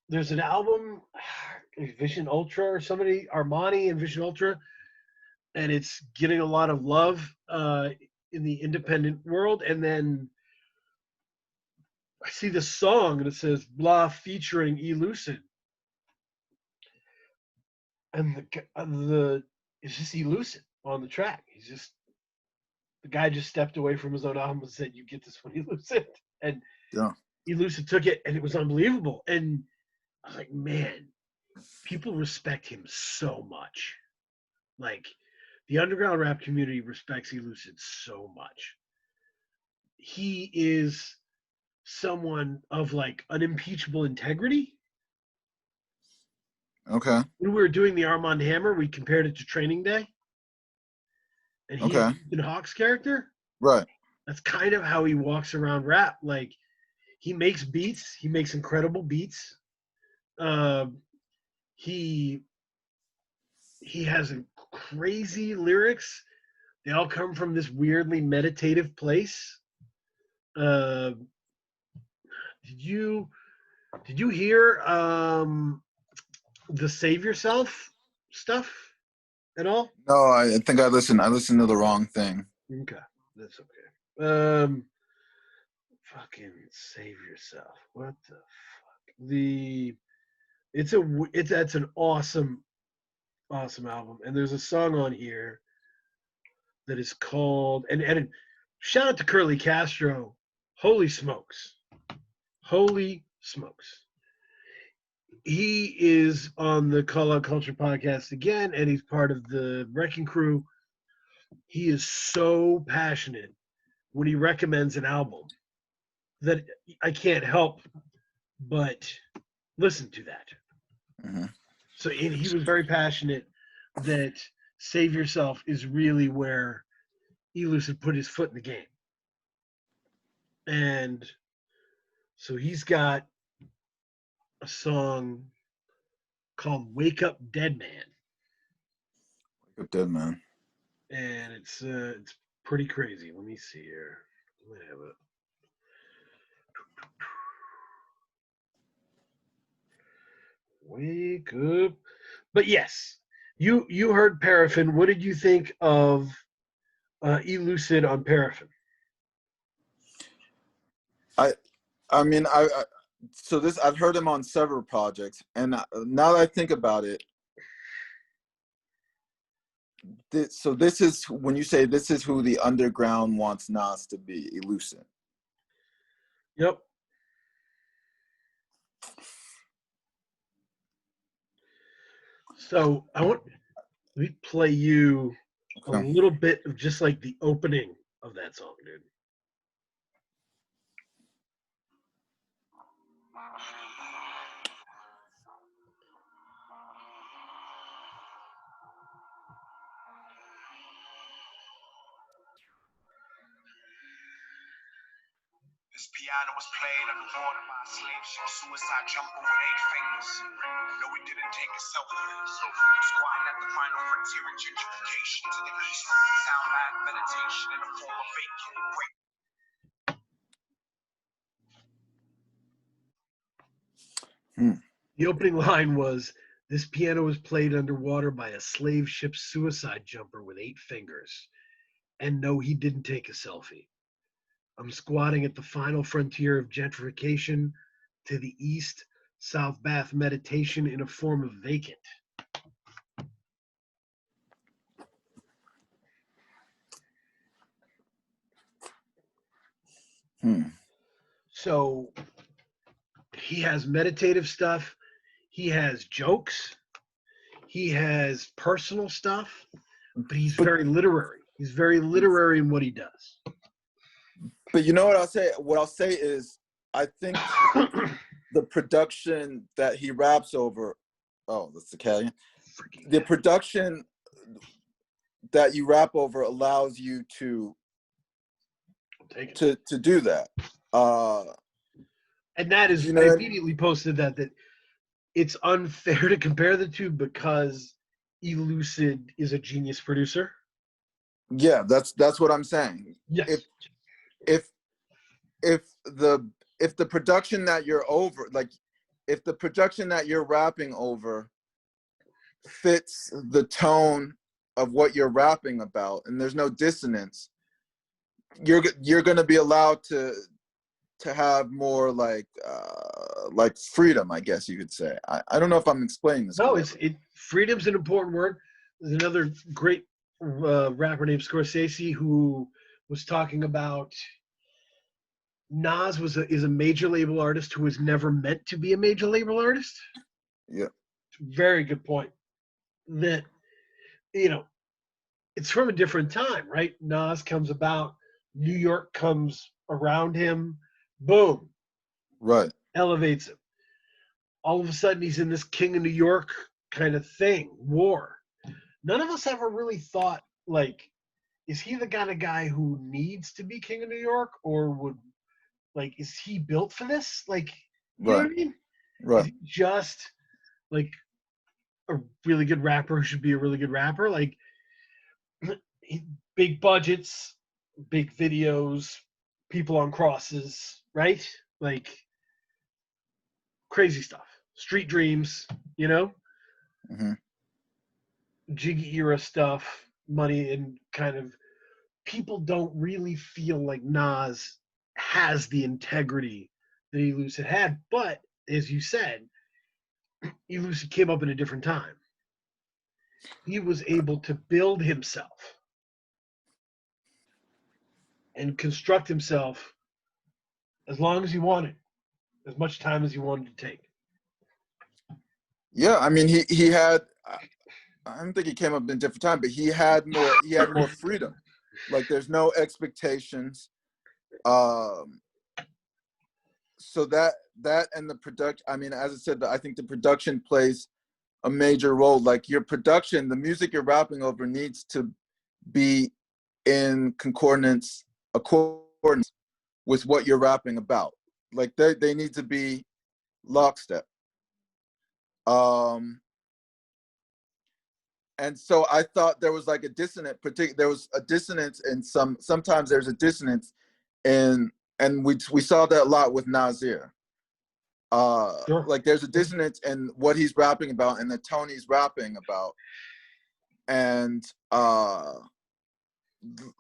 there's an album, Vision Ultra or somebody, Armani and Vision Ultra, and it's getting a lot of love in the independent world. And then I see this song and it says "Blah" featuring Elucid, and the it's just Elucid on the track. The guy just stepped away from his own album and said, "You get this one, Elucid," and Elucid took it, and it was unbelievable. And I was like, man, people respect him so much. Like the underground rap community respects Elucid so much. He is someone of like unimpeachable integrity. Okay. When we were doing the Armand Hammer, we compared it to Training Day. And he's Ethan Hawke's character. Right. That's kind of how he walks around rap. Like he makes beats. He makes incredible beats. He has crazy lyrics. They all come from this weirdly meditative place. Did you hear the Save Yourself stuff at all? No, I think I listened to the wrong thing. Okay, that's okay. Fucking Save Yourself. What the fuck? That's an awesome album, and there's a song on here that is called and shout out to Curly Castro. Holy smokes. He is on the Call Out Culture podcast again, and he's part of the Wrecking Crew. He is so passionate when he recommends an album that I can't help but listen to that. Mm-hmm. So he was very passionate that Save Yourself is really where Elucid put his foot in the game. And so he's got a song called Wake Up Dead Man. Wake Up Dead Man. And it's pretty crazy. Let me see here. Let me have it. Wake up. But yes, You heard Paraffin. What did you think of Elucid on Paraffin? I I mean I so this I've heard him on several projects, and now that I think about it, so this is when you say this is who the underground wants Nas to be, Elucid. Yep. So let me play you a Okay. little bit of just like the opening of that song, dude. This piano was played underwater by a slave ship suicide jumper with 8 fingers. No, he didn't take a selfie. Squatting at the final frontier of gentrification to the east. Sound bath meditation in the form of vacant. Great. The opening line was, "This piano was played underwater by a slave ship suicide jumper with 8 fingers. And no, he didn't take a selfie. I'm squatting at the final frontier of gentrification to the east, South Bath meditation in a form of vacant." So he has meditative stuff, he has jokes, he has personal stuff, but he's very literary. He's very literary in what he does. But you know what I'll say? What I'll say is, I think the production that he raps over, oh, that's Italian. The production that you rap over allows you to do that. And that is, you know I immediately posted that it's unfair to compare the two because Elucid is a genius producer. Yeah, that's what I'm saying. Yes. If the production that you're over, like if the production that you're rapping over fits the tone of what you're rapping about and there's no dissonance, you're going to be allowed to have more like freedom, I guess you could say. I don't know if I'm explaining this. No, freedom's an important word. There's another great rapper named Scorsese who was talking about Nas is a major label artist who was never meant to be a major label artist. Yeah. Very good point. That, it's from a different time, right? Nas comes about, New York comes around him, boom. Right. Elevates him. All of a sudden he's in this King of New York kind of thing, war. None of us ever really thought, like, is he the kind of guy who needs to be King of New York, or is he built for this? Like, you know what I mean? Right. Is he just like a really good rapper who should be a really good rapper? Like, big budgets, big videos, people on crosses, right? Like, crazy stuff. Street dreams, Mm-hmm. Jiggy era stuff, money, and kind of people don't really feel like Nas has the integrity that Elucid had. But as you said, Elucid came up in a different time. He was able to build himself and construct himself as long as he wanted, as much time as he wanted to take. Yeah, I mean, he had. I don't think he came up in a different time, but he had more freedom. Like, there's no expectations. So that and the production. I mean, as I said, I think the production plays a major role. Like, your production, the music you're rapping over needs to be in accordance with what you're rapping about. Like, they need to be lockstep. And so I thought there was like a dissonance. There was a dissonance in sometimes there's a dissonance in, and we saw that a lot with Nasir. Sure. Like, there's a dissonance in what he's rapping about and the tone he's rapping about. and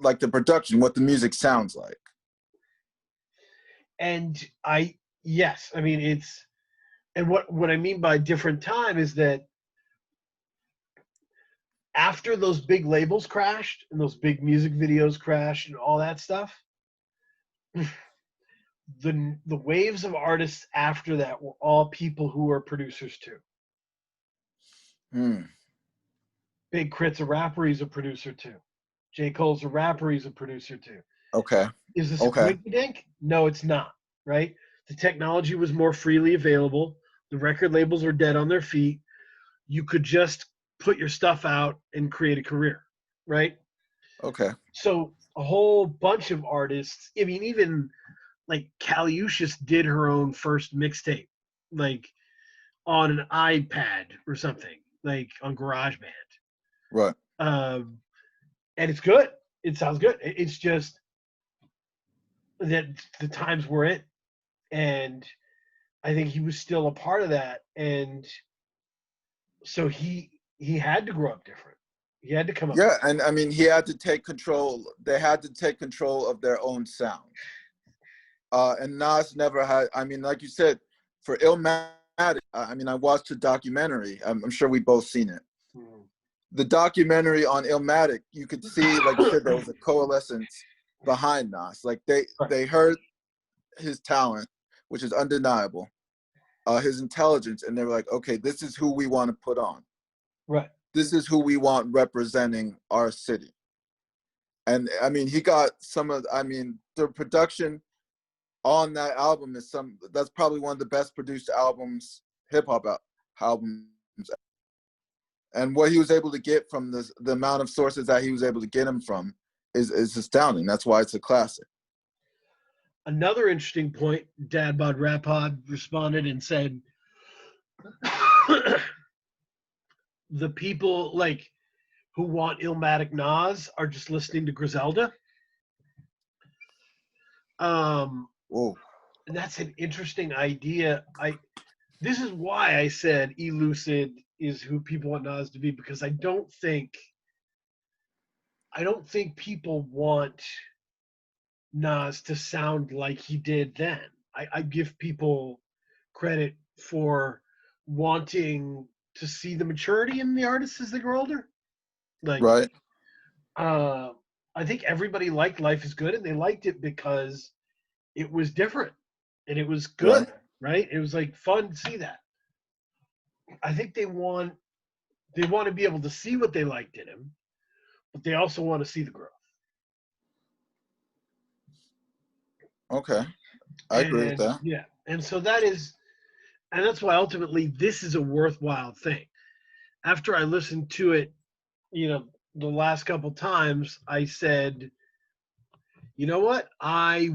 like the production, what the music sounds like. And yes, I mean it's, and what I mean by different time is that after those big labels crashed and those big music videos crashed and all that stuff, the waves of artists after that were all people who were producers too. Big Crit's a rapper, he's a producer too. J. Cole's a rapper, he's a producer too. Okay. Is this a quinky dink? No, it's not, right? The technology was more freely available. The record labels were dead on their feet. You could just put your stuff out and create a career, right? Okay. So a whole bunch of artists, I mean, even like Caliushis did her own first mixtape, like on an iPad or something, like on GarageBand. Right. And it's good. It sounds good. It's just that the times we're in, and I think he was still a part of that, and so he had to grow up different. He had to come up. Yeah, and I mean, he had to take control. They had to take control of their own sound. And Nas never had. I mean, like you said, for Illmatic, I mean, I watched a documentary. I'm sure we both seen it. The documentary on Illmatic, you could see, like you said, there was a coalescence behind Nas. Like they heard his talent, which is undeniable, his intelligence, and they were like, okay, this is who we want to put on. Right. This is who we want representing our city. And I mean, he got some of, I mean, the production on that album is that's probably one of the best produced albums, hip hop albums. And what he was able to get from the amount of sources that he was able to get him from is astounding. That's why it's a classic. Another interesting point, Dad Bod Rap Pod responded and said, the people like who want Illmatic Nas are just listening to Griselda. Whoa. And that's an interesting idea. This is why I said Elucid is who people want Nas to be, because I don't think people want Nas to sound like he did then. I give people credit for wanting to see the maturity in the artists as they grow older. Like, right. I think everybody liked Life is Good, and they liked it because it was different and it was good, right? It was like fun to see that. I think they want to be able to see what they liked in him, but they also want to see the growth. Okay. I agree with that. Yeah. And so that's why ultimately this is a worthwhile thing. After I listened to it, the last couple times, I said, you know what? I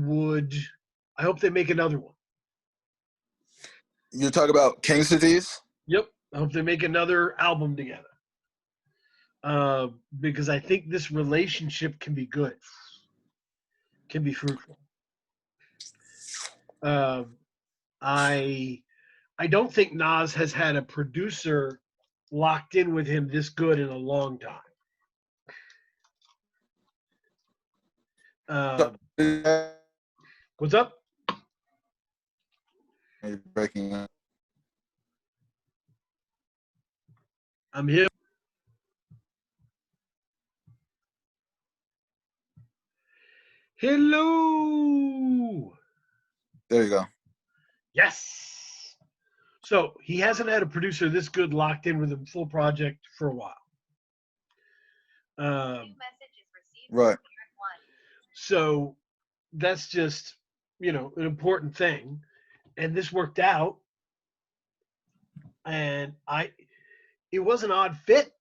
hope they make another one. You talk about King Cities? Yep. I hope they make another album together. Because I think this relationship can be good. Can be fruitful. I don't think Nas has had a producer locked in with him this good in a long time. What's up? You're breaking up. I'm here. Hello. There you go. Yes. So he hasn't had a producer this good locked in with a full project for a while. Right. So that's just, an important thing. And this worked out. And it was an odd fit.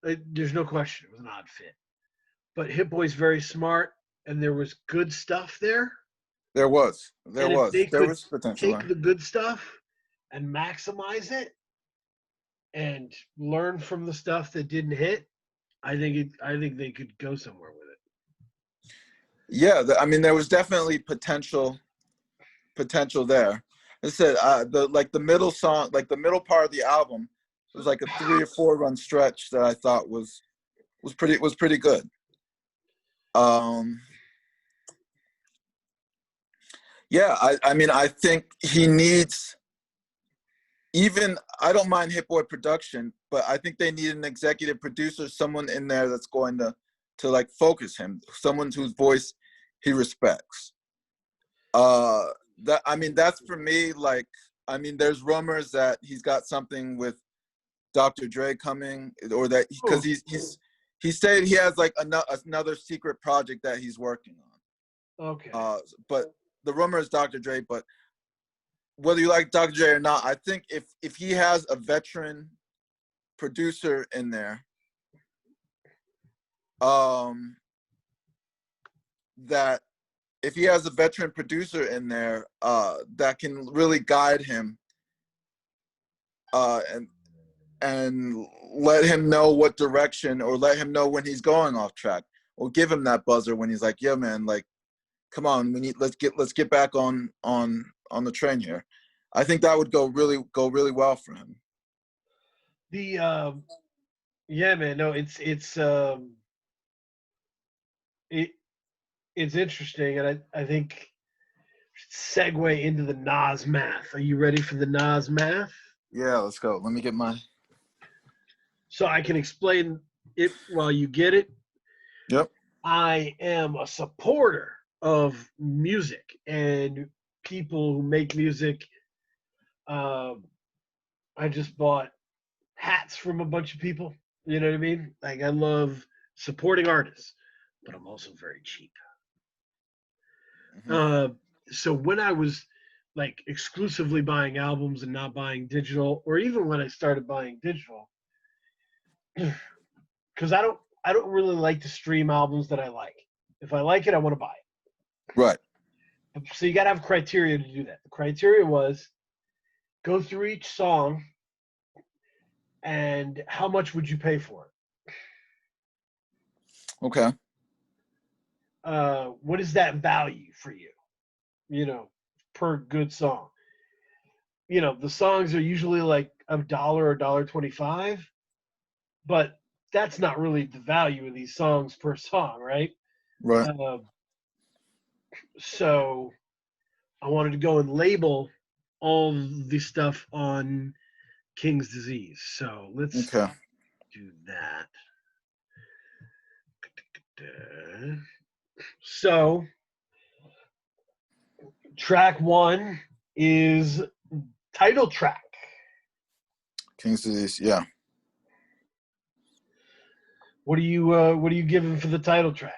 There's no question it was an odd fit. But Hit Boy's very smart, and there was good stuff there. There was potential. Take the good stuff and maximize it and learn from the stuff that didn't hit. I think they could go somewhere with it. Yeah, I mean, there was definitely potential there. I said the middle song, like the middle part of the album, was like a 3 or 4 run stretch that I thought was was pretty good. Yeah, I mean, I think he needs, even, I don't mind Hit Boy production, but I think they need an executive producer, someone in there that's going to like focus him, someone whose voice he respects. That, I mean, that's for me. Like, I mean, there's rumors that he's got something with Dr. Dre coming, or that because he said he has like another secret project that he's working on. Okay. But the rumor is Dr. Dre. But whether you like Dr. Dre or not, I think if he has a veteran producer in there, that if he has a veteran producer in there, that can really guide him, and let him know what direction, or let him know when he's going off track, or give him that buzzer when he's like, yeah, man, like, come on, let's get back on the train here. I think that would go really well for him. Yeah, man, no, it's interesting, and I think segue into the Nas math. Are you ready for the Nas math? Yeah, let's go. Let me get my. So I can explain it while you get it. Yep. I am a supporter of music and people who make music. I just bought hats from a bunch of people. You know what I mean? Like, I love supporting artists, but I'm also very cheap. Mm-hmm. So when I was like exclusively buying albums and not buying digital, or even when I started buying digital, because I don't really like to stream albums that I like. If I like it, I want to buy it. Right. So you got to have criteria to do that. The criteria was go through each song and how much would you pay for it? Okay. What is that value for you? You know, per good song. You know, the songs are usually like $1 or $1.25, but that's not really the value of these songs per song, right? Right. So I wanted to go and label all the stuff on King's Disease. So let's Okay. do that. So track 1 is title track. King's Disease, yeah. What are you giving for the title track?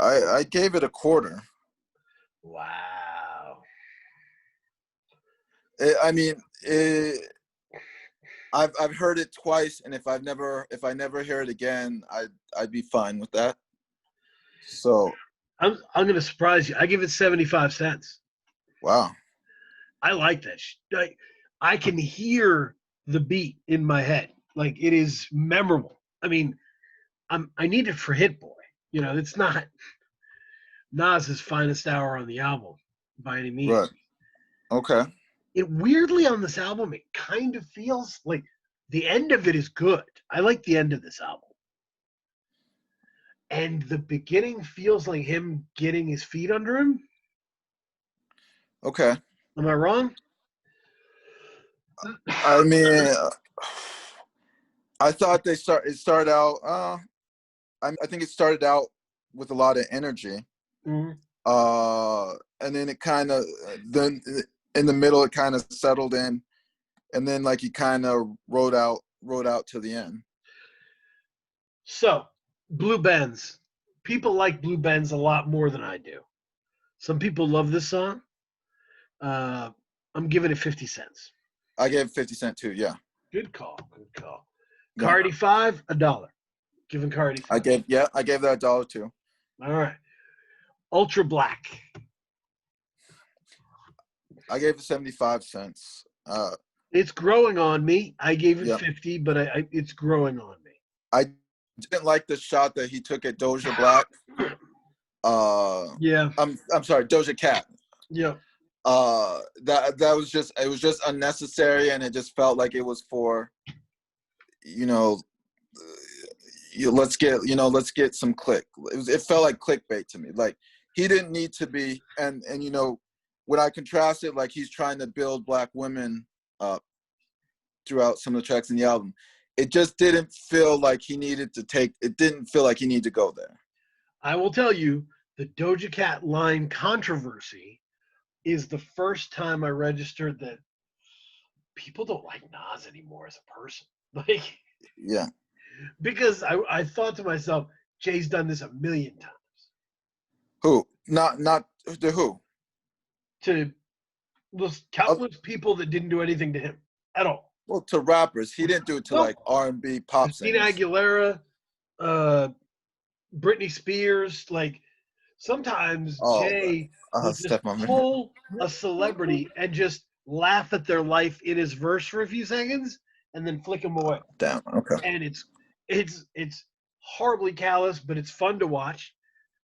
I gave it a quarter. Wow. I mean, I've heard it twice, and if I never hear it again, I'd be fine with that. So I'm gonna surprise you. I give it 75 cents. wow. I like that. I can hear the beat in my head. Like, it is memorable. I mean, I need it for Hit Boy. You know, it's not Nas's finest hour on the album by any means. Right. Okay. It weirdly, on this album, it kind of feels like the end of it is good. I like the end of this album. And the beginning feels like him getting his feet under him. Okay. Am I wrong? I mean, I thought it started out. I think it started out with a lot of energy. Mm-hmm. And then it kind of, then in the middle it kind of settled in, and then like he kind of rode out to the end. So, Blue Benz. People like Blue Benz a lot more than I do. Some people love this song. I'm giving it 50 cents. I gave 50 cents too. Yeah. Good call. Good call. Yeah. Cardi 5, $1. Giving Cardi 5. I gave that $1 too. All right. Ultra Black. I gave it 75 cents. It's growing on me. I gave it Yeah. 50, but it's growing on me. I didn't like the shot that he took at Doja Black. Yeah. I'm sorry, Doja Cat. Yeah. That was just, it was just unnecessary, and it just felt like it was for, you know, let's get some click. It felt like clickbait to me. Like, he didn't need to be, and you know, when I contrast it, like, he's trying to build black women up throughout some of the tracks in the album, it just didn't feel like he needed to go there. I will tell you, the Doja Cat line controversy is the first time I registered that people don't like Nas anymore as a person. Like, Yeah. because I thought to myself, Jay's done this a million times. Who? Not the who? To those countless people that didn't do anything to him at all. Well, to rappers, he didn't do it to Nope. like R&B pop Christina singers. Aguilera, Britney Spears. Like, sometimes Jay will just pull a celebrity and just laugh at their life in his verse for a few seconds and then flick them away. Damn. Okay. And it's horribly callous, but it's fun to watch.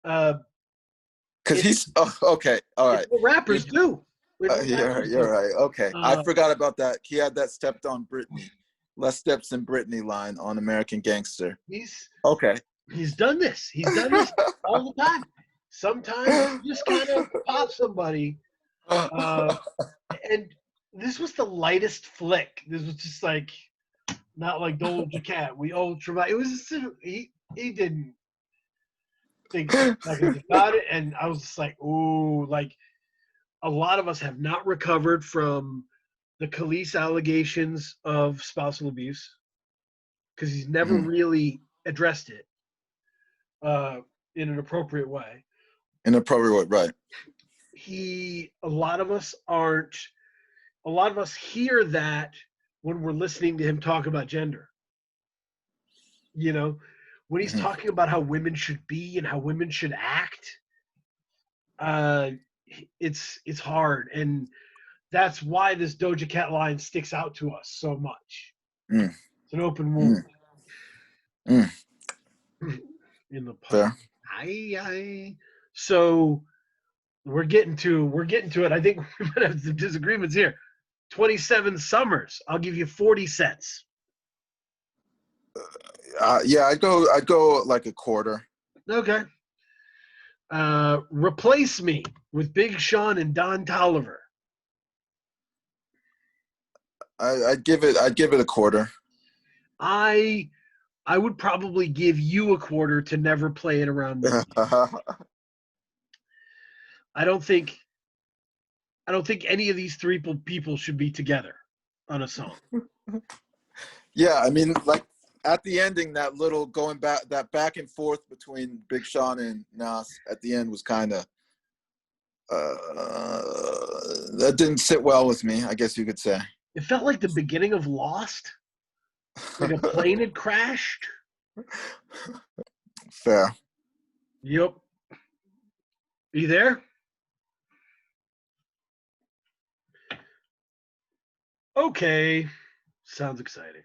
Because he's okay. All right. What rappers do. You're right. Okay. I forgot about that. He had that stepped on Britney. Less steps in Britney line on American Gangster. He's done this. He's done this all the time. Sometimes you just kind of pop somebody. And this was the lightest flick. This was just like, not like Doja Cat. We ultra. It was just, he didn't think seconds about it, and I was just like, ooh, like, a lot of us have not recovered from the Khalees allegations of spousal abuse because he's never really addressed it in an appropriate way. Right. A lot of us hear that when we're listening to him talk about gender. You know, when he's talking about how women should be and how women should act, it's hard, and that's why this Doja Cat line sticks out to us so much. It's an open wound in the pipe. So we're getting to it. I think we might have some disagreements here. 27 Summers. I'll give you 40 cents. Yeah, I'd go like a quarter. Okay. Replace Me with Big Sean and Don Toliver. I'd give it a quarter. I would probably give you a quarter to Never Play It Around Me. I don't think any of these three people should be together on a song. Yeah, I mean, like, at the ending, that little that back and forth between Big Sean and Nas at the end was kind of that didn't sit well with me, I guess you could say. It felt like the beginning of Lost, like a plane had crashed. Fair. Yep. Are you there? Okay. Sounds exciting.